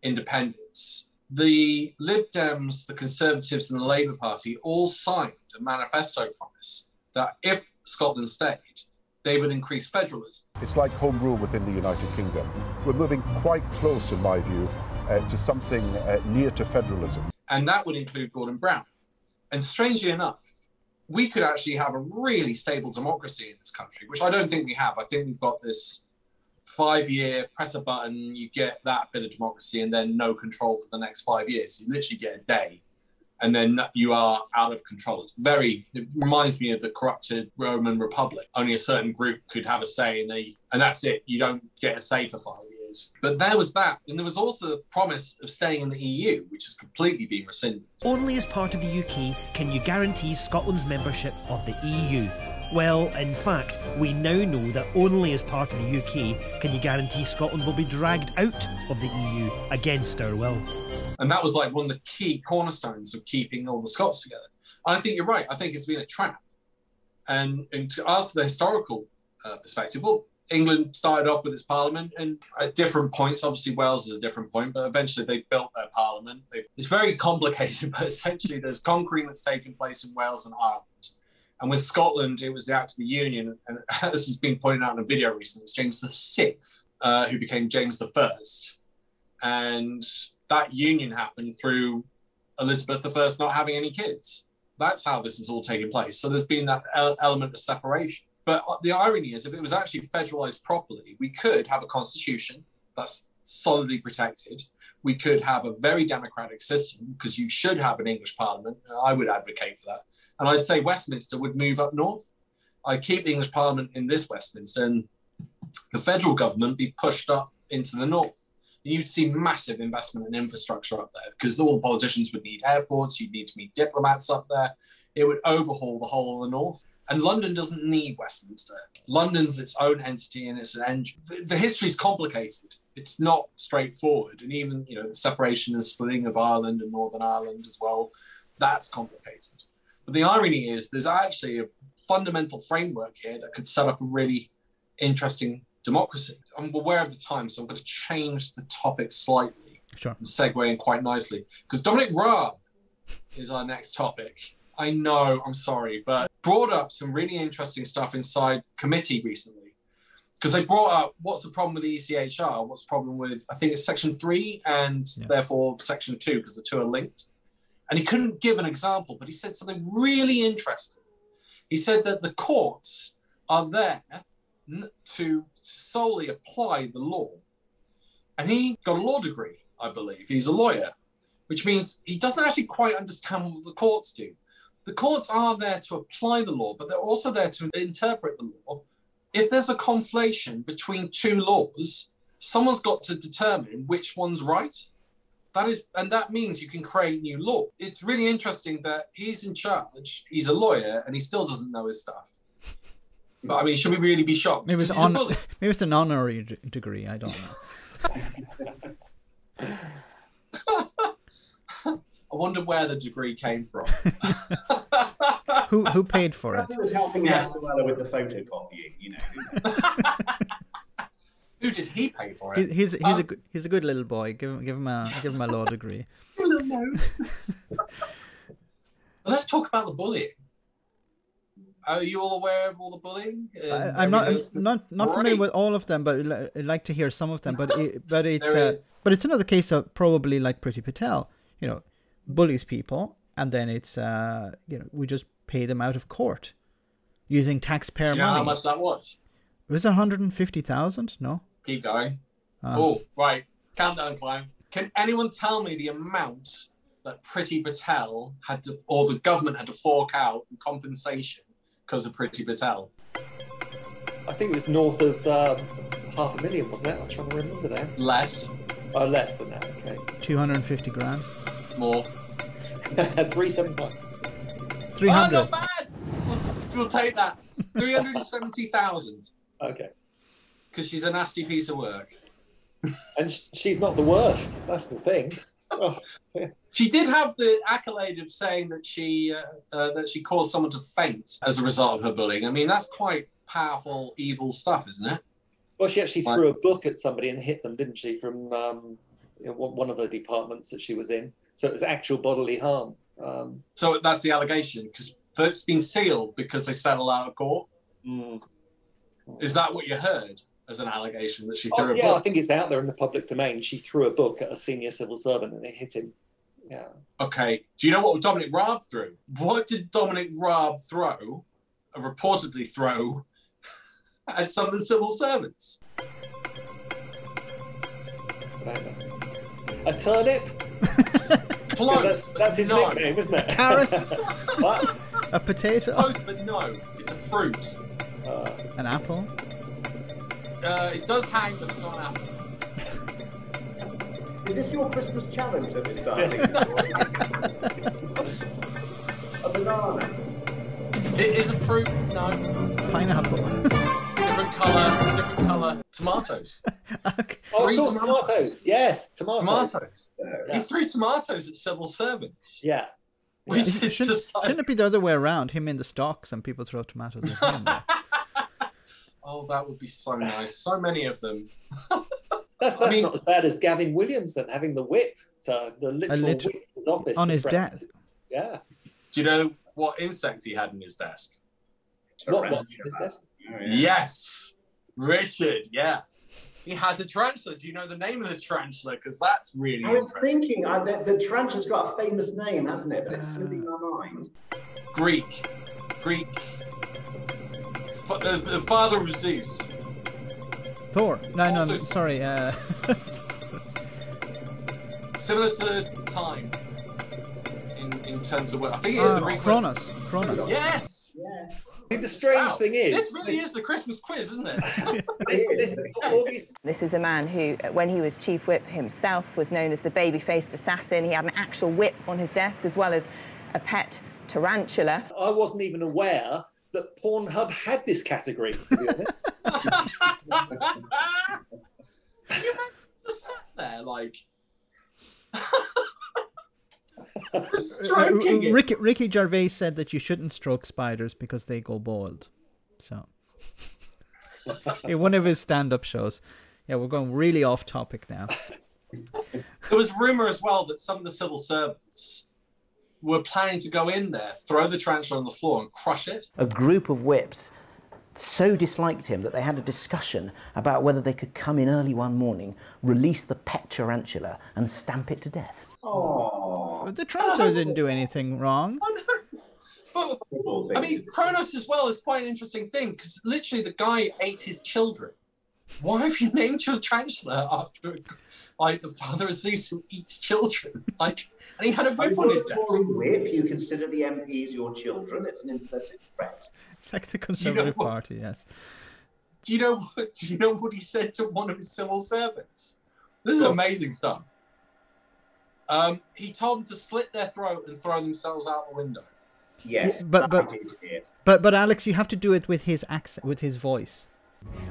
Speaker 1: independence, the Lib Dems, the Conservatives and the Labour Party all signed a manifesto promise that if Scotland stayed, they would increase federalism.
Speaker 13: It's like home rule within the United Kingdom. We're moving quite close, in my view, to something near to federalism.
Speaker 1: And that would include Gordon Brown. And strangely enough, we could actually have a really stable democracy in this country, which I don't think we have. I think we've got this 5-year, press a button, you get that bit of democracy and then no control for the next 5 years. You literally get a day and then you are out of control. It reminds me of the corrupted Roman Republic. Only a certain group could have a say and that's it. You don't get a say for 5 years. But there was that. And there was also the promise of staying in the EU, which has completely been rescinded.
Speaker 14: Only as part of the UK can you guarantee Scotland's membership of the EU. Well, in fact, we now know that only as part of the UK can you guarantee Scotland will be dragged out of the EU against our will.
Speaker 1: And that was like one of the key cornerstones of keeping all the Scots together. And I think you're right. I think it's been a trap. And to ask the historical perspective, well, England started off with its parliament, and at different points, obviously Wales is a different point, but eventually they built their parliament. It's very complicated, but essentially there's conquering that's taking place in Wales and Ireland. And with Scotland, it was the Act of the Union, and this has been pointed out in a video recently, it's James VI who became James I. And that union happened through Elizabeth I not having any kids. That's how this is all taking place. So there's been that element of separation. But the irony is, if it was actually federalised properly, we could have a constitution that's solidly protected. We could have a very democratic system, because you should have an English parliament. I would advocate for that. And I'd say Westminster would move up north. I keep the English parliament in this Westminster, and the federal government be pushed up into the north. And you'd see massive investment in infrastructure up there, because all the politicians would need airports. You'd need to meet diplomats up there. It would overhaul the whole of the north. And London doesn't need Westminster. London's its own entity and it's an engine. The history is complicated. It's not straightforward. And even, the separation and splitting of Ireland and Northern Ireland as well, that's complicated. But the irony is there's actually a fundamental framework here that could set up a really interesting democracy. I'm aware of the time, so I'm going to change the topic slightly.
Speaker 3: Sure.
Speaker 1: And segue in quite nicely. Because Dominic Raab is our next topic. I know, I'm sorry, but brought up some really interesting stuff inside committee recently. Because they brought up, what's the problem with the ECHR? What's the problem with, I think it's Section 3 and therefore Section 2, because the two are linked. And he couldn't give an example, but he said something really interesting. He said that the courts are there to solely apply the law. And he got a law degree, I believe. He's a lawyer, which means he doesn't actually quite understand what the courts do. The courts are there to apply the law, but they're also there to interpret the law. If there's a conflation between two laws, someone's got to determine which one's right. That means you can create new law. It's really interesting that he's in charge, he's a lawyer, and he still doesn't know his stuff. But I mean, should we really be shocked?
Speaker 3: Maybe it's an honorary degree, I don't know.
Speaker 1: I wonder where the degree came from.
Speaker 3: Who paid for it?
Speaker 4: He was helping out with the photocopying,
Speaker 1: Who did he pay for it?
Speaker 3: He's a good little boy. Give him a law degree.
Speaker 1: A little note. Let's talk about the bullying. Are you all aware of all the bullying?
Speaker 3: I'm not familiar with all of them, but I'd like to hear some of them. But it's another case of probably like Priti Patel. Bullies people, and then it's we just pay them out of court using taxpayer money.
Speaker 1: Do you know how much that was?
Speaker 3: It was 150,000. No.
Speaker 1: Keep going. Right. Countdown climb. Can anyone tell me the amount that Priti Patel had to, or the government had to fork out in compensation because of Priti Patel?
Speaker 2: I think it was north of 500,000, wasn't it? I'm trying to remember now.
Speaker 1: Less.
Speaker 2: Oh, less than that. Okay.
Speaker 3: 250 grand.
Speaker 1: More.
Speaker 2: 375.
Speaker 3: 300.
Speaker 1: Oh, not bad. We'll take that. 370,000.
Speaker 2: Okay.
Speaker 1: Because she's a nasty piece of work.
Speaker 2: And she's not the worst. That's the thing. Oh.
Speaker 1: She did have the accolade of saying that she caused someone to faint as a result of her bullying. I mean, that's quite powerful, evil stuff, isn't it?
Speaker 2: Well, she actually threw a book at somebody and hit them, didn't she, from one of the departments that she was in. So it was actual bodily harm.
Speaker 1: So that's the allegation, because that's been sealed because they settled out of court.
Speaker 2: Mm.
Speaker 1: Is that what you heard as an allegation, that she threw a book?
Speaker 2: Yeah, I think it's out there in the public domain. She threw a book at a senior civil servant and it hit him. Yeah.
Speaker 1: Okay. Do you know what Dominic Raab threw? What did Dominic Raab throw, reportedly throw, at some of the civil servants?
Speaker 2: A turnip?
Speaker 1: Close.
Speaker 2: That's his nickname, isn't it?
Speaker 3: Carrot.
Speaker 2: What?
Speaker 3: A potato.
Speaker 1: Close, but no. It's a fruit.
Speaker 3: An apple.
Speaker 1: It does hang, but it's not an apple.
Speaker 4: Is this your Christmas challenge that we're starting? A banana.
Speaker 1: It is a fruit. No.
Speaker 3: Pineapple.
Speaker 1: Different colour. Tomatoes.
Speaker 3: Okay.
Speaker 2: Oh, of course, tomatoes. Yes, tomatoes.
Speaker 1: He threw tomatoes at civil servants.
Speaker 2: Yeah.
Speaker 3: Shouldn't it be the other way around? Him in the stocks and people throw tomatoes at him.
Speaker 1: Oh, that would be so nice. So many of them.
Speaker 2: That's not as bad as Gavin Williamson having the whip, the literal whip in his office.
Speaker 3: On his desk.
Speaker 2: Yeah.
Speaker 1: Do you know what insect he had in his desk?
Speaker 2: What's in his desk?
Speaker 4: Oh, yeah.
Speaker 1: Yes. Richard, yeah. He has a tarantula. Do you know the name of the tarantula? Because that's really
Speaker 4: I was
Speaker 1: interesting.
Speaker 4: thinking, the tarantula's got a famous name, hasn't it? But it's slipping my mind.
Speaker 1: Greek. The father of Zeus.
Speaker 3: Thor. No,
Speaker 1: Also,
Speaker 3: sorry.
Speaker 1: Similar to time in terms of what I think it is the Greek.
Speaker 3: Kronos.
Speaker 1: Yes.
Speaker 2: The strange thing is,
Speaker 1: this really is the Christmas quiz, isn't it?
Speaker 15: This is a man who, when he was chief whip himself, was known as the baby-faced assassin. He had an actual whip on his desk, as well as a pet tarantula.
Speaker 2: I wasn't even aware that Pornhub had this category, to be honest.
Speaker 1: You just sat there like
Speaker 3: Ricky Gervais said that you shouldn't stroke spiders because they go bald. So, in one of his stand-up shows. Yeah, we're going really off topic now.
Speaker 1: There was rumour as well that some of the civil servants were planning to go in there, throw the tarantula on the floor and crush it.
Speaker 16: A group of whips so disliked him that they had a discussion about whether they could come in early one morning, release the pet tarantula and stamp it to death.
Speaker 4: Oh,
Speaker 3: the tarantula didn't do anything wrong.
Speaker 1: But, I mean, Kronos as well is quite an interesting thing, because literally the guy ate his children. Why have you named your tarantula after, like, the father of Zeus who eats children? Like, and he had a whip on his desk.
Speaker 4: Whip, you consider the MPs your children. It's an implicit threat.
Speaker 3: It's like the Conservative Party, yes.
Speaker 1: Do you know what he said to one of his civil servants? This is amazing stuff. He told them to slit their throat and throw themselves out the window.
Speaker 4: Yes,
Speaker 3: but Alex, you have to do it with his accent, with his voice.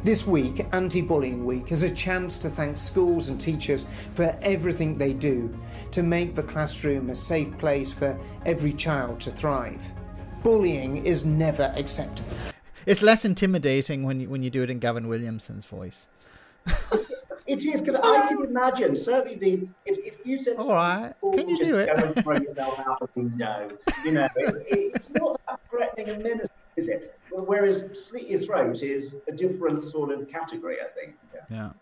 Speaker 17: This week, Anti-Bullying Week, is a chance to thank schools and teachers for everything they do to make the classroom a safe place for every child to thrive. Bullying is never acceptable.
Speaker 3: It's less intimidating when you do it in Gavin Williamson's voice.
Speaker 4: It is, because I can imagine, certainly, if you said...
Speaker 3: All right, can you do it?
Speaker 4: Go and throw yourself out the window. You know, it's not that threatening and menacing, is it? Whereas slit your throat is a different sort of category, I think.
Speaker 3: Yeah.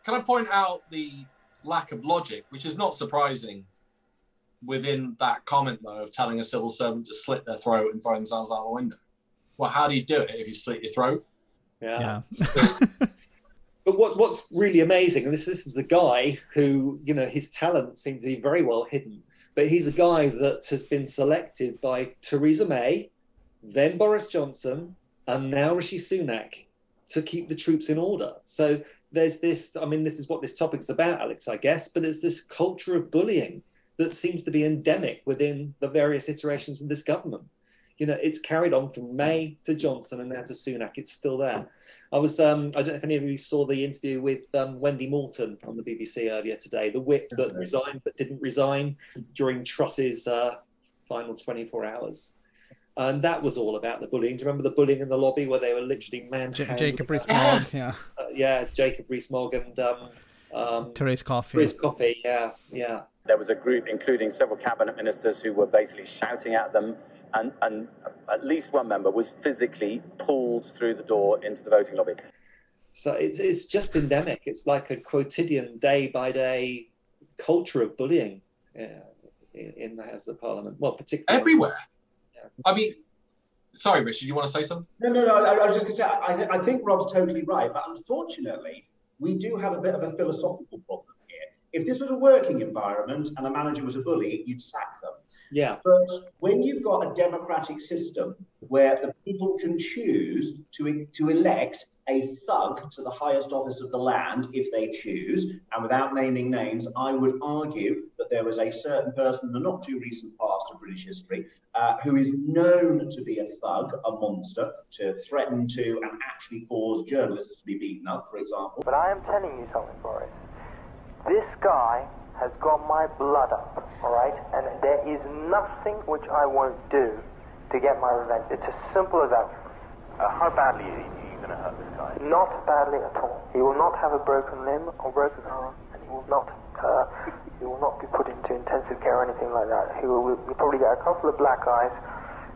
Speaker 1: Can I point out the lack of logic, which is not surprising within that comment, though, of telling a civil servant to slit their throat and throw themselves out the window? Well, how do you do it if you slit your throat?
Speaker 2: Yeah. But what's really amazing, and this is the guy who, you know, his talent seems to be very well hidden, but he's a guy that has been selected by Theresa May, then Boris Johnson, and now Rishi Sunak. to keep the troops in order. So there's this, I mean, this is what this topic's about, Alex, I guess, but it's this culture of bullying that seems to be endemic within the various iterations of this government. You know, it's carried on from May to Johnson and now to Sunak. It's still there. I don't know if any of you saw the interview with Wendy Moulton on the BBC earlier today, the whip that resigned but didn't resign during Truss's final 24 hours. And that was all about the bullying. Do you remember the bullying in the lobby where they were literally manhandling?
Speaker 3: Jacob Rees-Mogg, yeah.
Speaker 2: Yeah, Jacob Rees-Mogg and
Speaker 3: Therese Coffey.
Speaker 2: Therese Coffey, yeah, yeah.
Speaker 18: There was a group, including several cabinet ministers, who were basically shouting at them, and at least one member was physically pulled through the door into the voting lobby.
Speaker 2: So it's just endemic. It's like a quotidian, day-by-day culture of bullying in the House of Parliament. Well, particularly
Speaker 1: everywhere. Yeah. I mean, sorry, Richard, you want to say something?
Speaker 4: No. I was just going to say, I think Rob's totally right, but unfortunately, we do have a bit of a philosophical problem here. If this was a working environment and a manager was a bully, you'd sack them.
Speaker 2: Yeah.
Speaker 4: But when you've got a democratic system where the people can choose to elect a thug to the highest office of the land if they choose, and without naming names, I would argue that there was a certain person in the not too recent past of British history who is known to be a thug, a monster, to threaten to and actually cause journalists to be beaten up, for example.
Speaker 19: But I am telling you something, Boris. This guy has got my blood up, all right? And there is nothing which I won't do to get my revenge. It's as simple as that.
Speaker 20: How badly are you going to hurt this guy?
Speaker 19: Not badly at all. He will not have a broken limb or broken arm, and he will not be put into intensive care or anything like that. He'll probably get a couple of black eyes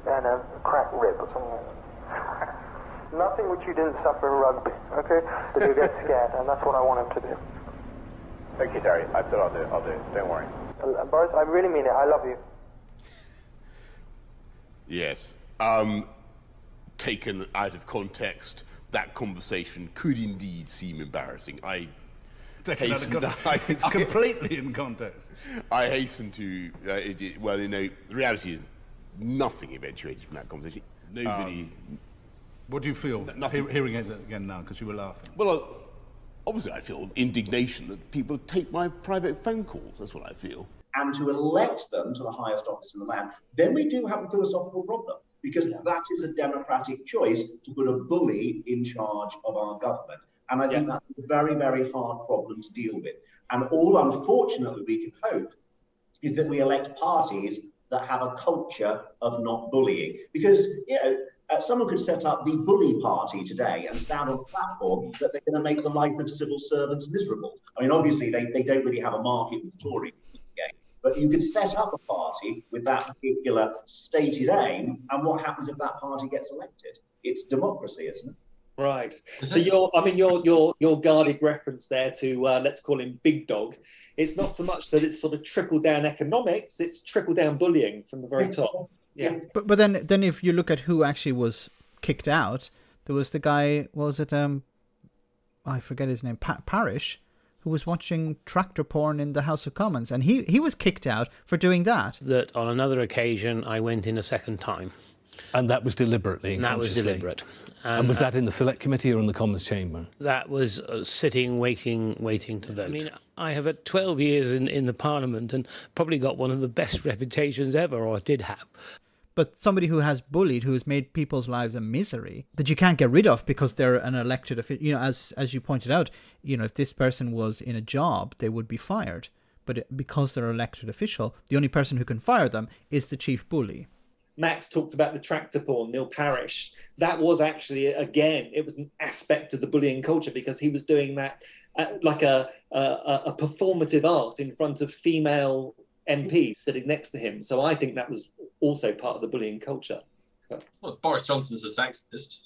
Speaker 19: and a cracked rib or something like that. Nothing which you didn't suffer in rugby, okay? But you'll get scared, and that's what I want him to do.
Speaker 20: Okay, Terry, I said I'll do it. Don't worry.
Speaker 19: Boris, I really mean it. I love you.
Speaker 6: Yes. Taken out of context, that conversation could indeed seem embarrassing.
Speaker 21: It's completely in context.
Speaker 6: I hasten to, well, you know, the reality is nothing eventuated from that conversation. Nobody...
Speaker 21: what do you feel hearing it again now, because you were laughing?
Speaker 6: Well, obviously I feel indignation that people take my private phone calls. That's what I feel.
Speaker 4: And to elect them to the highest office in the land, then we do have a philosophical problem, because that is a democratic choice to put a bully in charge of our government. And I think that's a very, very hard problem to deal with. And all, unfortunately, we can hope is that we elect parties that have a culture of not bullying. Because, you know, someone could set up the bully party today and stand on a platform that they're going to make the life of civil servants miserable. I mean, obviously, they don't really have a market with the Tories. But you could set up a party with that particular stated aim, and what happens if that party gets elected? It's democracy, isn't it?
Speaker 2: Right. So your guarded reference there to let's call him Big Dog. It's not so much that it's sort of trickle down economics; it's trickle down bullying from the very top. Yeah.
Speaker 3: But then if you look at who actually was kicked out, there was the guy. Was it I forget his name, Parish, who was watching tractor porn in the House of Commons, and he was kicked out for doing that.
Speaker 22: That on another occasion I went in a second time.
Speaker 23: And that was deliberately?
Speaker 22: That was deliberate.
Speaker 23: And was that in the Select Committee or in the Commons Chamber?
Speaker 22: That was sitting, waiting to vote. I mean, I have had 12 years in the Parliament and probably got one of the best reputations ever, or did have.
Speaker 3: But somebody who has bullied, who has made people's lives a misery, that you can't get rid of because they're an elected official. You know, as you pointed out, you know, if this person was in a job, they would be fired. But because they're an elected official, the only person who can fire them is the chief bully.
Speaker 2: Max talked about the tractor porn, Neil Parish. That was actually, again, it was an aspect of the bullying culture because he was doing that like a performative art in front of female MPs sitting next to him. So I think that was also part of the bullying culture.
Speaker 1: Well, Boris Johnson's a sexist.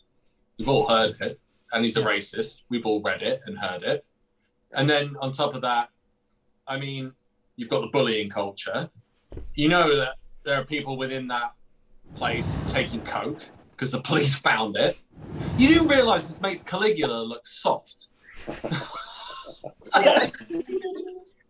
Speaker 1: We've all heard it. And he's a racist. We've all read it and heard it. And then on top of that, I mean, you've got the bullying culture. You know that there are people within that place taking coke because the police found it. You do realise this makes Caligula look soft.
Speaker 4: I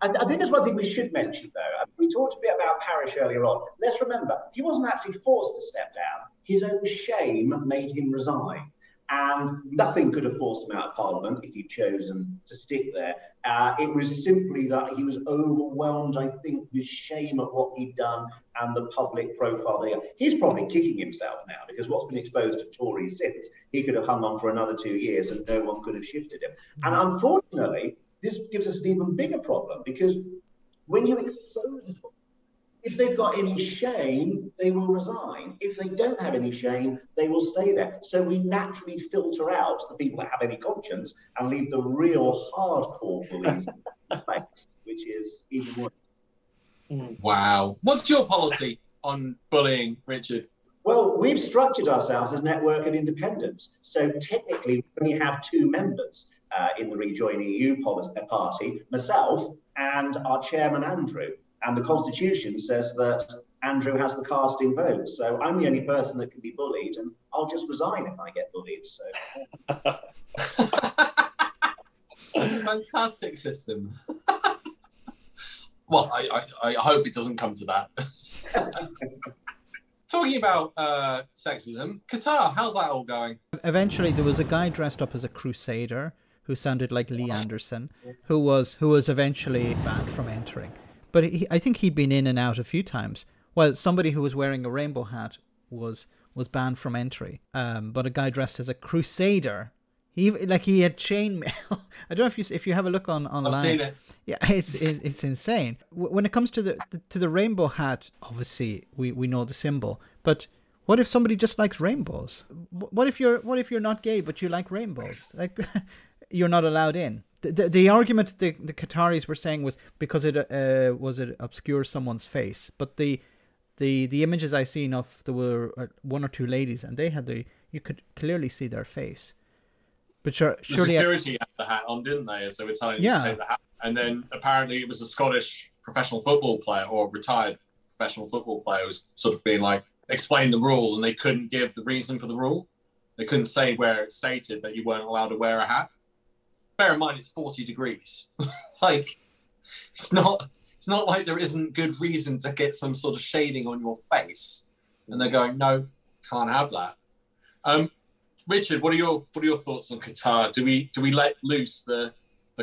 Speaker 4: think there's one thing we should mention, though. We talked a bit about Parish earlier on. Let's remember, he wasn't actually forced to step down. His own shame made him resign. And nothing could have forced him out of Parliament if he'd chosen to stick there. It was simply that he was overwhelmed, I think, with shame at what he'd done and the public profile there. He's probably kicking himself now because what's been exposed to Tories since, he could have hung on for another 2 years and no one could have shifted him. And unfortunately, this gives us an even bigger problem because when you expose them, if they've got any shame, they will resign. If they don't have any shame, they will stay there. So we naturally filter out the people that have any conscience and leave the real hardcore bullies in place, which is even worse.
Speaker 1: Wow. What's your policy on bullying, Richard?
Speaker 4: Well, we've structured ourselves as a network of independents. So technically, we only have 2 members in the Rejoin EU party, myself and our chairman, Andrew. And the Constitution says that Andrew has the casting vote. So I'm the only person that can be bullied, and I'll just resign if I get bullied. So
Speaker 1: It's a fantastic system. Well, I hope it doesn't come to that. Talking about sexism, Qatar, how's that all going?
Speaker 3: Eventually, there was a guy dressed up as a crusader who sounded like Lee Anderson, who was eventually banned from entering. But I think he'd been in and out a few times. Well, somebody who was wearing a rainbow hat was banned from entry. But a guy dressed as a crusader, he had chainmail. I don't know if you have a look online.
Speaker 1: I've seen it.
Speaker 3: Yeah, it's insane. When it comes to the rainbow hat, obviously we know the symbol. But what if somebody just likes rainbows? What if you're not gay but you like rainbows? Like you're not allowed in. The argument the Qataris were saying was because it obscures someone's face, but the images I seen of there were 1 or 2 ladies and they had you could clearly see their face. But surely
Speaker 1: the security had the hat on, didn't they? So we're telling you to take the hat, and then apparently it was a Scottish professional football player or retired professional football player who was sort of being like explain the rule, and they couldn't give the reason for the rule. They couldn't say where it stated that you weren't allowed to wear a hat. Bear in mind, it's 40 degrees. Like, it's not like there isn't good reason to get some sort of shading on your face. And they're going, no, can't have that. Richard, what are your thoughts on Qatar? Do we let loose the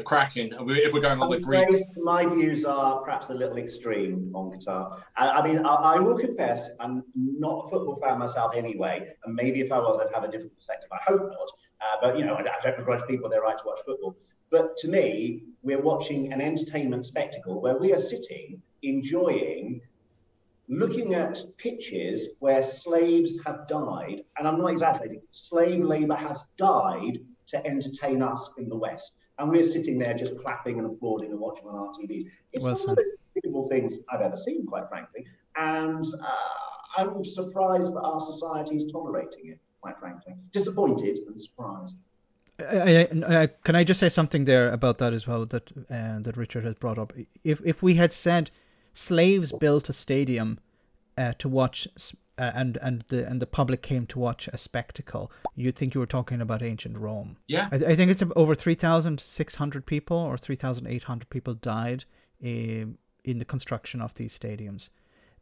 Speaker 1: Kraken if we're going on the Greeks?
Speaker 4: My views are perhaps a little extreme on Qatar. I mean, I will confess I'm not a football fan myself anyway, and maybe if I was, I'd have a different perspective. I hope not. But, I don't begrudge people their right to watch football. But to me, we're watching an entertainment spectacle where we are sitting, enjoying, looking at pitches where slaves have died. And I'm not exaggerating. Slave labour has died to entertain us in the West. And we're sitting there just clapping and applauding and watching on our TV. It's one of the most beautiful things I've ever seen, quite frankly. And I'm surprised that our society is tolerating it. Quite frankly, disappointed and surprised.
Speaker 3: Can I just say something there about that as well that Richard has brought up? If we had said slaves built a stadium to watch and the public came to watch a spectacle, you'd think you were talking about ancient Rome.
Speaker 1: Yeah,
Speaker 3: I think it's over 3,600 people or 3,800 people died in the construction of these stadiums.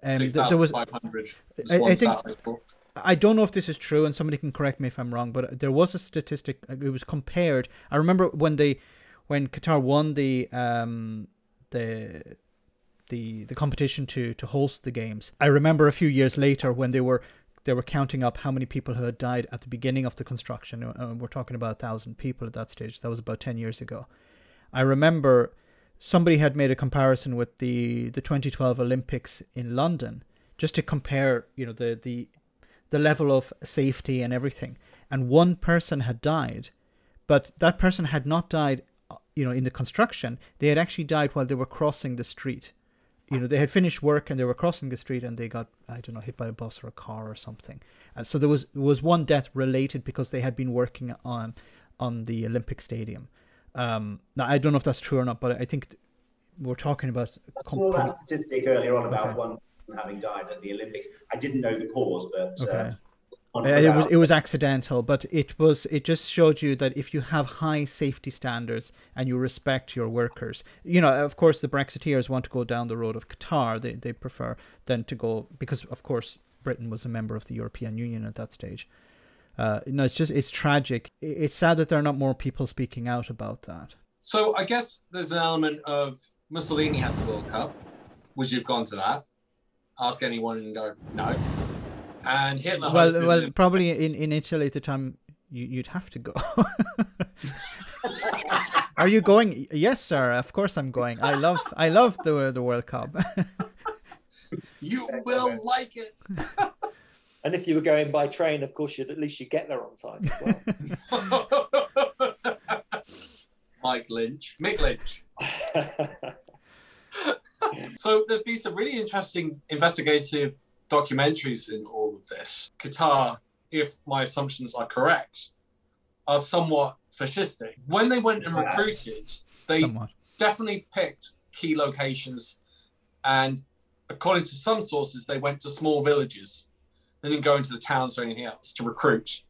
Speaker 1: 6,500.
Speaker 3: I think. I don't know if this is true, and somebody can correct me if I'm wrong, but there was a statistic. It was compared. I remember when Qatar won the competition to host the games. I remember a few years later when they were counting up how many people who had died at the beginning of the construction. We're talking about 1,000 people at that stage. That was about 10 years ago. I remember somebody had made a comparison with the 2012 Olympics in London, just to compare, the level of safety and everything. And one person had died, but that person had not died, in the construction. They had actually died while they were crossing the street. They had finished work and they were crossing the street and they got, I don't know, hit by a bus or a car or something. And so there was one death related because they had been working on the Olympic Stadium. Now, I don't know if that's true or not, but I think we're talking about...
Speaker 4: I saw that statistic earlier on about one having died at the Olympics. I didn't know the cause, but
Speaker 3: it was accidental, but it just showed you that if you have high safety standards and you respect your workers, of course the Brexiteers want to go down the road of Qatar. They prefer then to go, because of course Britain was a member of the European Union at that stage. No, it's tragic. It's sad that there are not more people speaking out about that.
Speaker 1: So I guess there's an element of Mussolini had the World Cup. Would you have gone to that? Ask anyone and go, no. And Hitler hosted
Speaker 3: Well, probably in Italy at the time, you'd have to go. Are you going? Yes, sir. Of course I'm going. I love the World Cup.
Speaker 1: You will like it.
Speaker 2: And if you were going by train, of course, at least you'd get there on time as well.
Speaker 1: Mick Lynch. So there'd be some really interesting investigative documentaries in all of this. Qatar, if my assumptions are correct, are somewhat fascistic. When they went and recruited, they definitely picked key locations, and according to some sources, they went to small villages. They didn't go into the towns or anything else to recruit.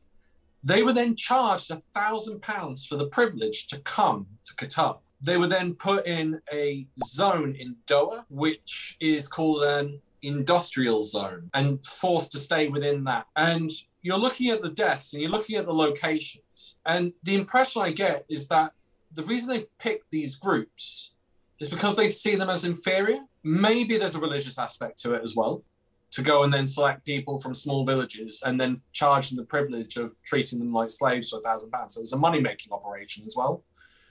Speaker 1: They were then charged £1,000 for the privilege to come to Qatar. They were then put in a zone in Doha, which is called an industrial zone, and forced to stay within that. And you're looking at the deaths and you're looking at the locations. And the impression I get is that the reason they pick these groups is because they see them as inferior. Maybe there's a religious aspect to it as well, to go and then select people from small villages and then charge them the privilege of treating them like slaves for £1,000. So it was a money-making operation as well,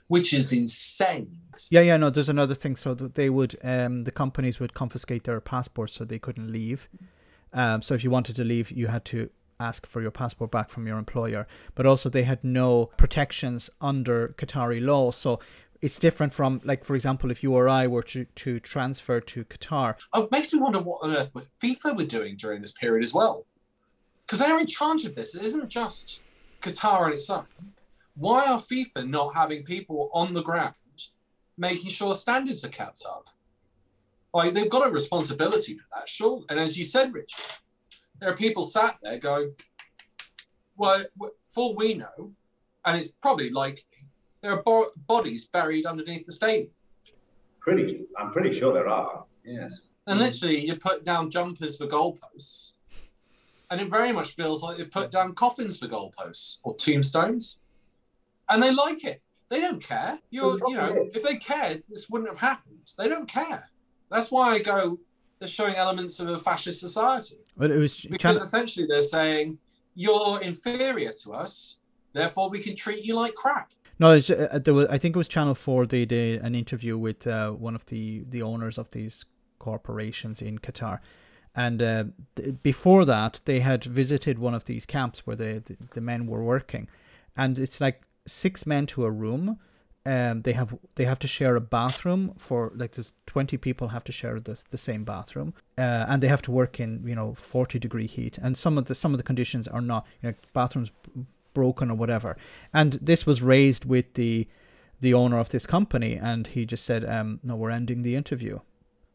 Speaker 1: which is insane.
Speaker 3: Yeah, no, there's another thing. So that they would, the companies would confiscate their passports so they couldn't leave. So if you wanted to leave, you had to ask for your passport back from your employer. But also they had no protections under Qatari law. So it's different from, like, for example, if you or I were to transfer to Qatar.
Speaker 1: Oh, it makes me wonder what on earth FIFA were doing during this period as well. Because they're in charge of this. It isn't just Qatar on its own. Why are FIFA not having people on the ground making sure standards are kept up? Like, they've got a responsibility for that, sure. And as you said, Richard, there are people sat there going, well, for all we know, and it's probably like there are bodies buried underneath the stadium.
Speaker 4: I'm pretty sure there are, yes.
Speaker 1: And literally, you put down jumpers for goalposts, and it very much feels like you put down coffins for goalposts or tombstones. And they like it. They don't care. If they cared, this wouldn't have happened. They don't care. That's why I go, they're showing elements of a fascist society.
Speaker 3: But it was
Speaker 1: because essentially they're saying, you're inferior to us, therefore we can treat you like crap.
Speaker 3: No, I think it was Channel 4. They did an interview with one of the owners of these corporations in Qatar. And before that, they had visited one of these camps where the men were working. And it's like 6 men to a room. They have to share a bathroom for, like, there's 20 people have to share the same bathroom, and they have to work in 40-degree heat. And some of the conditions are not, bathrooms broken or whatever. And this was raised with the owner of this company, and he just said, "No, we're ending the interview."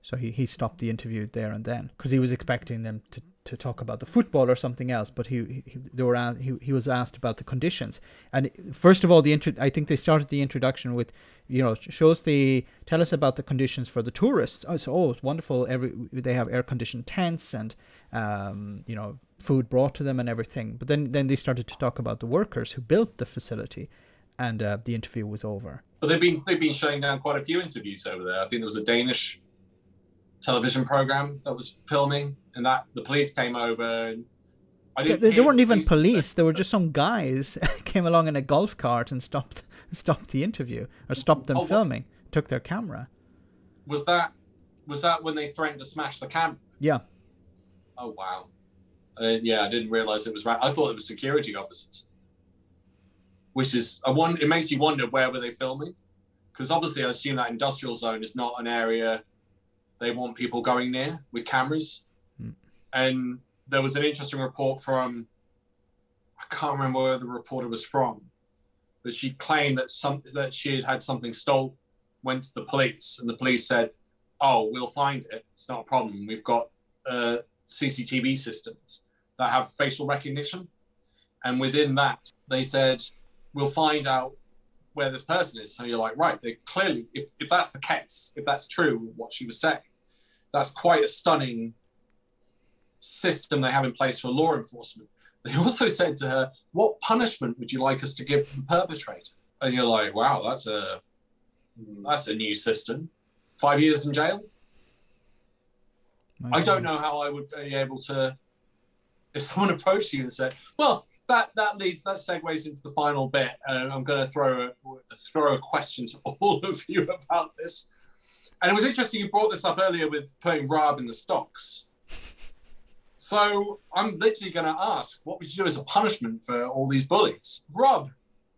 Speaker 3: So he stopped the interview there and then, because he was expecting them to talk about the football or something else, but he was asked about the conditions. And first of all, I think they started the introduction with, tell us about the conditions for the tourists. It's wonderful. They have air conditioned tents and food brought to them and everything. But then they started to talk about the workers who built the facility, and the interview was over.
Speaker 1: But they've been shutting down quite a few interviews over there. I think there was a Danish television program that was filming, and that the police came over. And
Speaker 3: they weren't even police. They were just some guys came along in a golf cart and stopped the interview, or stopped them filming. Took their camera.
Speaker 1: Was that when they threatened to smash the camera?
Speaker 3: Yeah.
Speaker 1: Oh wow. I didn't realize it was right. I thought it was security officers. Which is it makes you wonder, where were they filming? Because obviously I assume that industrial zone is not an area they want people going near with cameras. And there was an interesting report from, I can't remember where the reporter was from, but she claimed that she had something stolen, went to the police, and the police said, "Oh, we'll find it. It's not a problem. We've got CCTV systems that have facial recognition." And within that, they said, "We'll find out where this person is." So you're like, right, they clearly, if that's the case, if that's true, what she was saying, that's quite a stunning system they have in place for law enforcement. He also said to her, "What punishment would you like us to give the perpetrator?" And you're like, "Wow, that's a new system. 5 years in jail." I don't know how I would be able to. If someone approached you and said, "Well, that segues into the final bit," and I'm going to throw a question to all of you about this. And it was interesting you brought this up earlier with putting Raab in the stocks. So I'm literally going to ask, what would you do as a punishment for all these bullies? Rob,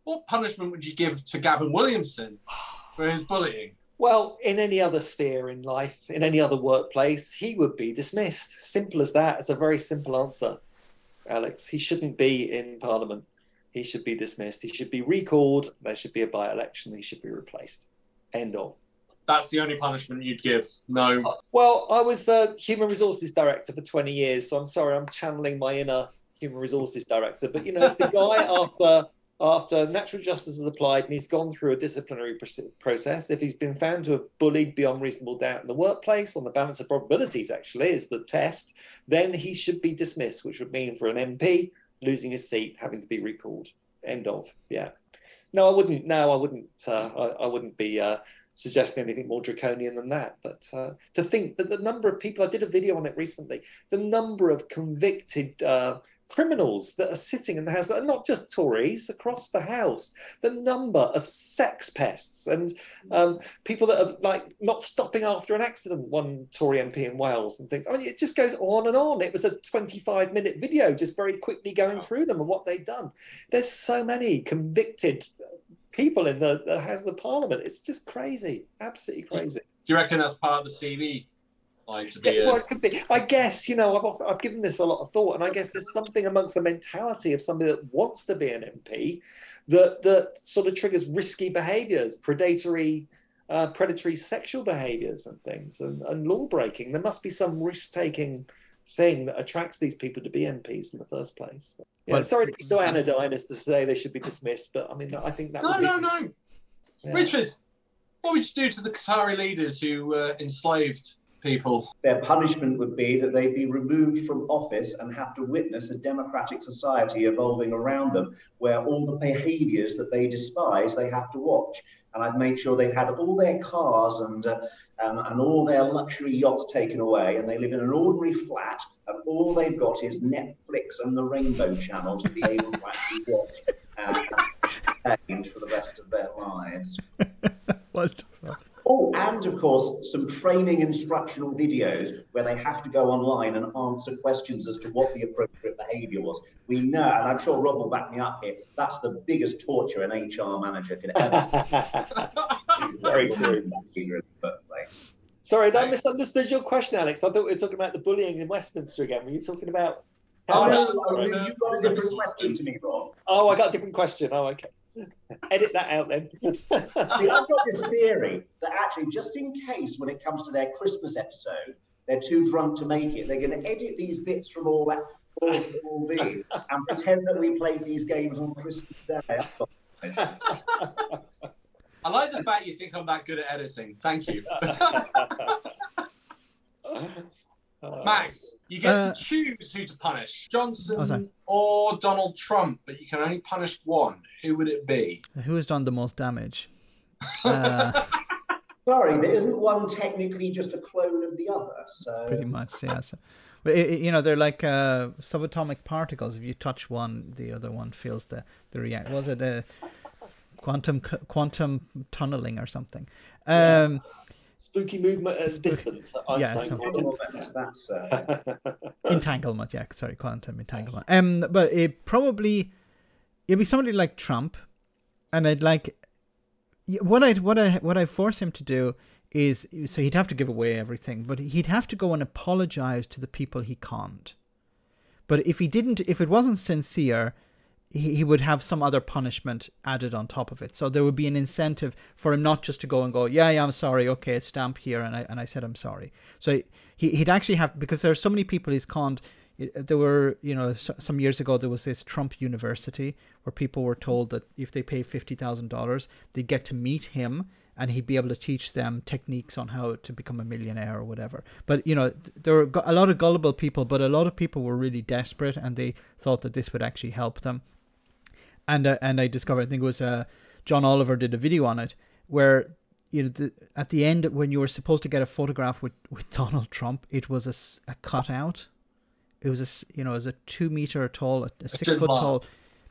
Speaker 1: what punishment would you give to Gavin Williamson for his bullying?
Speaker 2: Well, in any other sphere in life, in any other workplace, he would be dismissed. Simple as that. It's a very simple answer, Alex. He shouldn't be in Parliament. He should be dismissed. He should be recalled. There should be a by-election. He should be replaced. End of.
Speaker 1: That's the only punishment you'd give? No.
Speaker 2: Well, I was a Human Resources Director for 20 years, so I'm sorry, I'm channeling my inner Human Resources Director. But, you know, if the guy after natural justice has applied and he's gone through a disciplinary process, if he's been found to have bullied beyond reasonable doubt in the workplace, on the balance of probabilities actually is the test, then he should be dismissed, which would mean for an MP losing his seat, having to be recalled. End of. Yeah. No, I wouldn't. No, I wouldn't. I wouldn't be suggesting anything more draconian than that. But to think that the number of people, I did a video on it recently, the number of convicted criminals that are sitting in the House, that are not just Tories, across the House, the number of sex pests and people that are like not stopping after an accident, one Tory MP in Wales and things. I mean, it just goes on and on. It was a 25-minute video just very quickly going through them and what they'd done. There's so many convicted people in the House of Parliament. It's just crazy, absolutely crazy.
Speaker 1: Do you reckon that's part of the CV? Like to be
Speaker 2: well, it could be. I guess, you know, I've given this a lot of thought, and I guess there's something amongst the mentality of somebody that wants to be an MP that sort of triggers risky behaviours, predatory sexual behaviours and things, and law breaking. There must be some risk-taking thing that attracts these people to be MPs in the first place. Yeah, well, sorry to be so anodyne as to say they should be dismissed, but I mean, I think that
Speaker 1: No. Yeah. Richard, what would you do to the Qatari leaders who enslaved people?
Speaker 4: Their punishment would be that they'd be removed from office and have to witness a democratic society evolving around them, where all the behaviours that they despise, they have to watch. And I'd make sure they had all their cars and all their luxury yachts taken away, and they live in an ordinary flat, and all they've got is Netflix and the Rainbow Channel to be able to actually watch and for the rest of their lives.
Speaker 3: Wonderful.
Speaker 4: Oh, and of course, some training instructional videos where they have to go online and answer questions as to what the appropriate behaviour was. We know, and I'm sure Rob will back me up here, that's the biggest torture an HR manager could ever. Very true.
Speaker 2: Sorry, I misunderstood your question, Alex. I thought we were talking about the bullying in Westminster again. Were you talking about...
Speaker 4: You've got a different question to me, Rob.
Speaker 2: Oh, I got a different question. Oh, okay. Edit that out then.
Speaker 4: See, I've got this theory that actually, just in case when it comes to their Christmas episode, they're too drunk to make it, they're going to edit these bits from all these and pretend that we played these games on Christmas Day.
Speaker 1: I like the fact you think I'm that good at editing. Thank you. Max, you get to choose who to punish, Johnson or Donald Trump, but you can only punish one. Who would it be?
Speaker 3: Who has done the most damage?
Speaker 4: Sorry, there isn't one technically just a clone of the other. So
Speaker 3: pretty much, yeah. So, you know, they're like subatomic particles. If you touch one, the other one feels the react. Was it a quantum tunneling or something?
Speaker 2: Spooky movement as distant.
Speaker 3: Yeah,
Speaker 4: that's
Speaker 3: entanglement. Yeah, sorry, quantum entanglement. But it'd be somebody like Trump, and I'd like what I force him to do is, so he'd have to give away everything, but he'd have to go and apologize to the people he conned. But if it wasn't sincere, he would have some other punishment added on top of it. So there would be an incentive for him not just to go and go, yeah, I'm sorry, okay, it's stamped here, and I said I'm sorry. So he'd actually have, because there are so many people he's conned. There were, you know, some years ago there was this Trump University where people were told that if they pay $50,000, they get to meet him and he'd be able to teach them techniques on how to become a millionaire or whatever. But, you know, there were a lot of gullible people, but a lot of people were really desperate, and they thought that this would actually help them. And I discovered, I think it was John Oliver did a video on it, where, you know, at the end, when you were supposed to get a photograph with Donald Trump, it was a cutout. It was it was a 2 meter tall, a 6 foot tall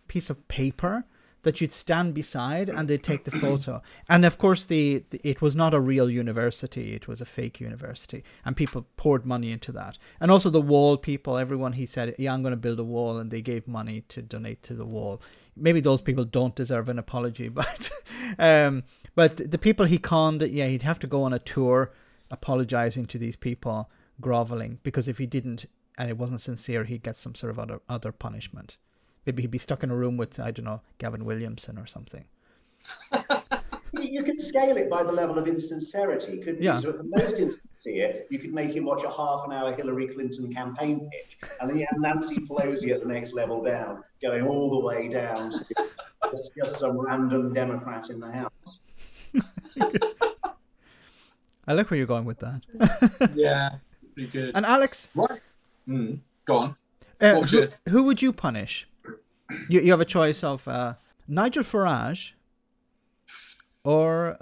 Speaker 3: piece of paper that you'd stand beside, and they'd take the photo. And of course, it was not a real university; it was a fake university, and people poured money into that. And also the wall people, everyone, he said, "Yeah, I'm going to build a wall," and they gave money to donate to the wall. Maybe those people don't deserve an apology, but the people he conned, yeah, he'd have to go on a tour apologizing to these people, groveling, because if he didn't and it wasn't sincere, he'd get some sort of other punishment. Maybe he'd be stuck in a room with, I don't know, Gavin Williamson or something.
Speaker 4: You could scale it by the level of insincerity, couldn't you? So at the most insincere, you could make him watch a half-an-hour Hillary Clinton campaign pitch, and then you have Nancy Pelosi at the next level down, going all the way down to just some random Democrat in the House.
Speaker 3: I like where you're going with that.
Speaker 1: Yeah, pretty good.
Speaker 3: And Alex?
Speaker 1: What? Go on.
Speaker 3: Who would you punish? You have a choice of Nigel Farage or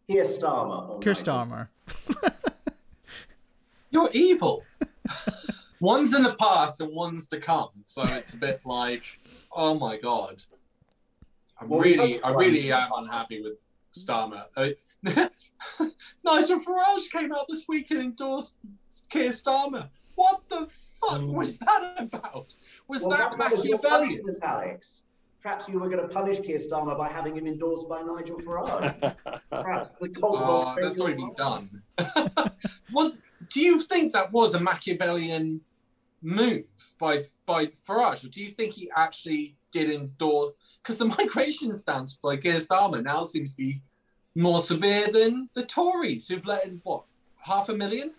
Speaker 4: Keir Starmer.
Speaker 3: Keir Starmer.
Speaker 1: You're evil. One's in the past and one's to come, so it's a bit like, oh my god. I really am unhappy with Starmer. Nigel Farage came out this week and endorsed Keir Starmer. What the fuck was that about? Was that Machiavellian?
Speaker 4: Alex? Perhaps you were going to punish Keir Starmer by having him endorsed by Nigel Farage. Perhaps the cosmos.
Speaker 1: That's already been done. Do you think that was a Machiavellian move by Farage, or do you think he actually did endorse? Because the migration stance by Keir Starmer now seems to be more severe than the Tories, who've let in, what, 500,000?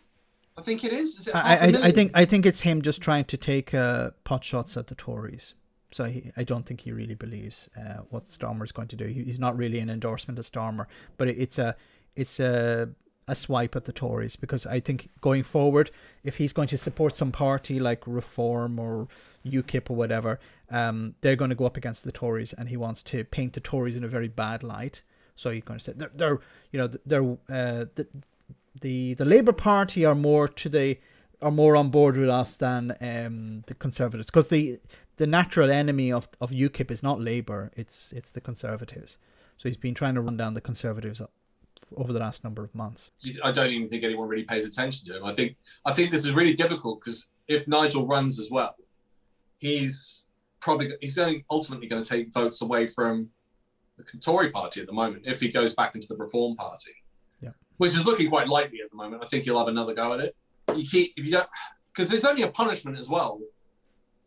Speaker 1: I think it is. Is it
Speaker 3: I think it's him just trying to take pot shots at the Tories. So I don't think he really believes what Starmer's going to do. He's not really an endorsement of Starmer, but it's a swipe at the Tories, because I think going forward, if he's going to support some party like Reform or UKIP or whatever, they're going to go up against the Tories, and he wants to paint the Tories in a very bad light. So you're going to say the Labour Party are more on board with us than the Conservatives, because the natural enemy of UKIP is not Labour, it's the Conservatives. So he's been trying to run down the Conservatives over the last number of months.
Speaker 1: I don't even think anyone really pays attention to him. I think this is really difficult, because if Nigel runs as well, he's only ultimately going to take votes away from the Tory party at the moment if he goes back into the Reform Party. Which is looking quite likely at the moment. I think he'll have another go at it. Because there's only a punishment as well.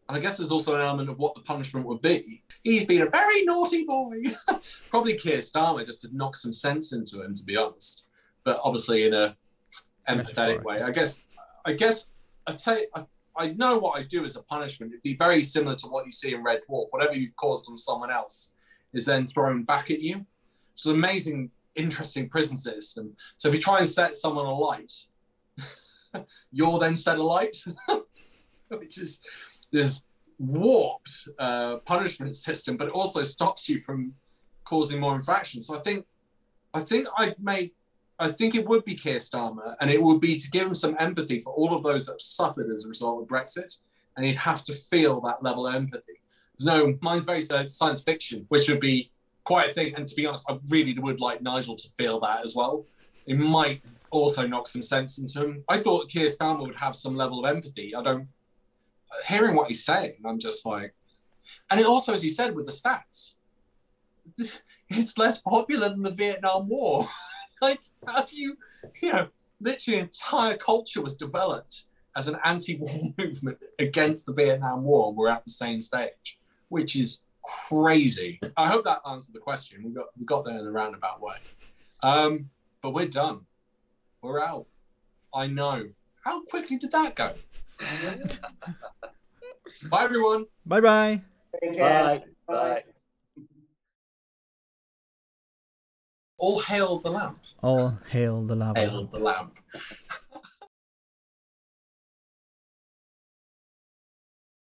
Speaker 1: And I guess there's also an element of what the punishment would be. He's been a very naughty boy. Probably Keir Starmer, just to knock some sense into him, to be honest. But obviously in a empathetic way. I guess I know what I do as a punishment. It'd be very similar to what you see in Red Dwarf. Whatever you've caused on someone else is then thrown back at you. It's an amazing, interesting prison system. So if you try and set someone alight, you're then set alight, which is this warped punishment system, but it also stops you from causing more infractions. So I think it would be Keir Starmer, and it would be to give him some empathy for all of those that have suffered as a result of Brexit, and he'd have to feel that level of empathy. Mine's very science fiction, which would be quite a thing. And to be honest, I really would like Nigel to feel that as well. It might also knock some sense into him. I thought Keir Starmer would have some level of empathy. Hearing what he's saying, I'm just like, and it also, as you said, with the stats, it's less popular than the Vietnam War. Like, how do you literally an entire culture was developed as an anti-war movement against the Vietnam War, and we're at the same stage, which is crazy. I hope that answered the question. We got there in a roundabout way. But we're done. We're out. I know. How quickly did that go? Bye, everyone.
Speaker 3: Bye-bye.
Speaker 2: Bye. Bye.
Speaker 1: All hail the lamp.
Speaker 3: All hail the lava.
Speaker 1: Hail the lamp.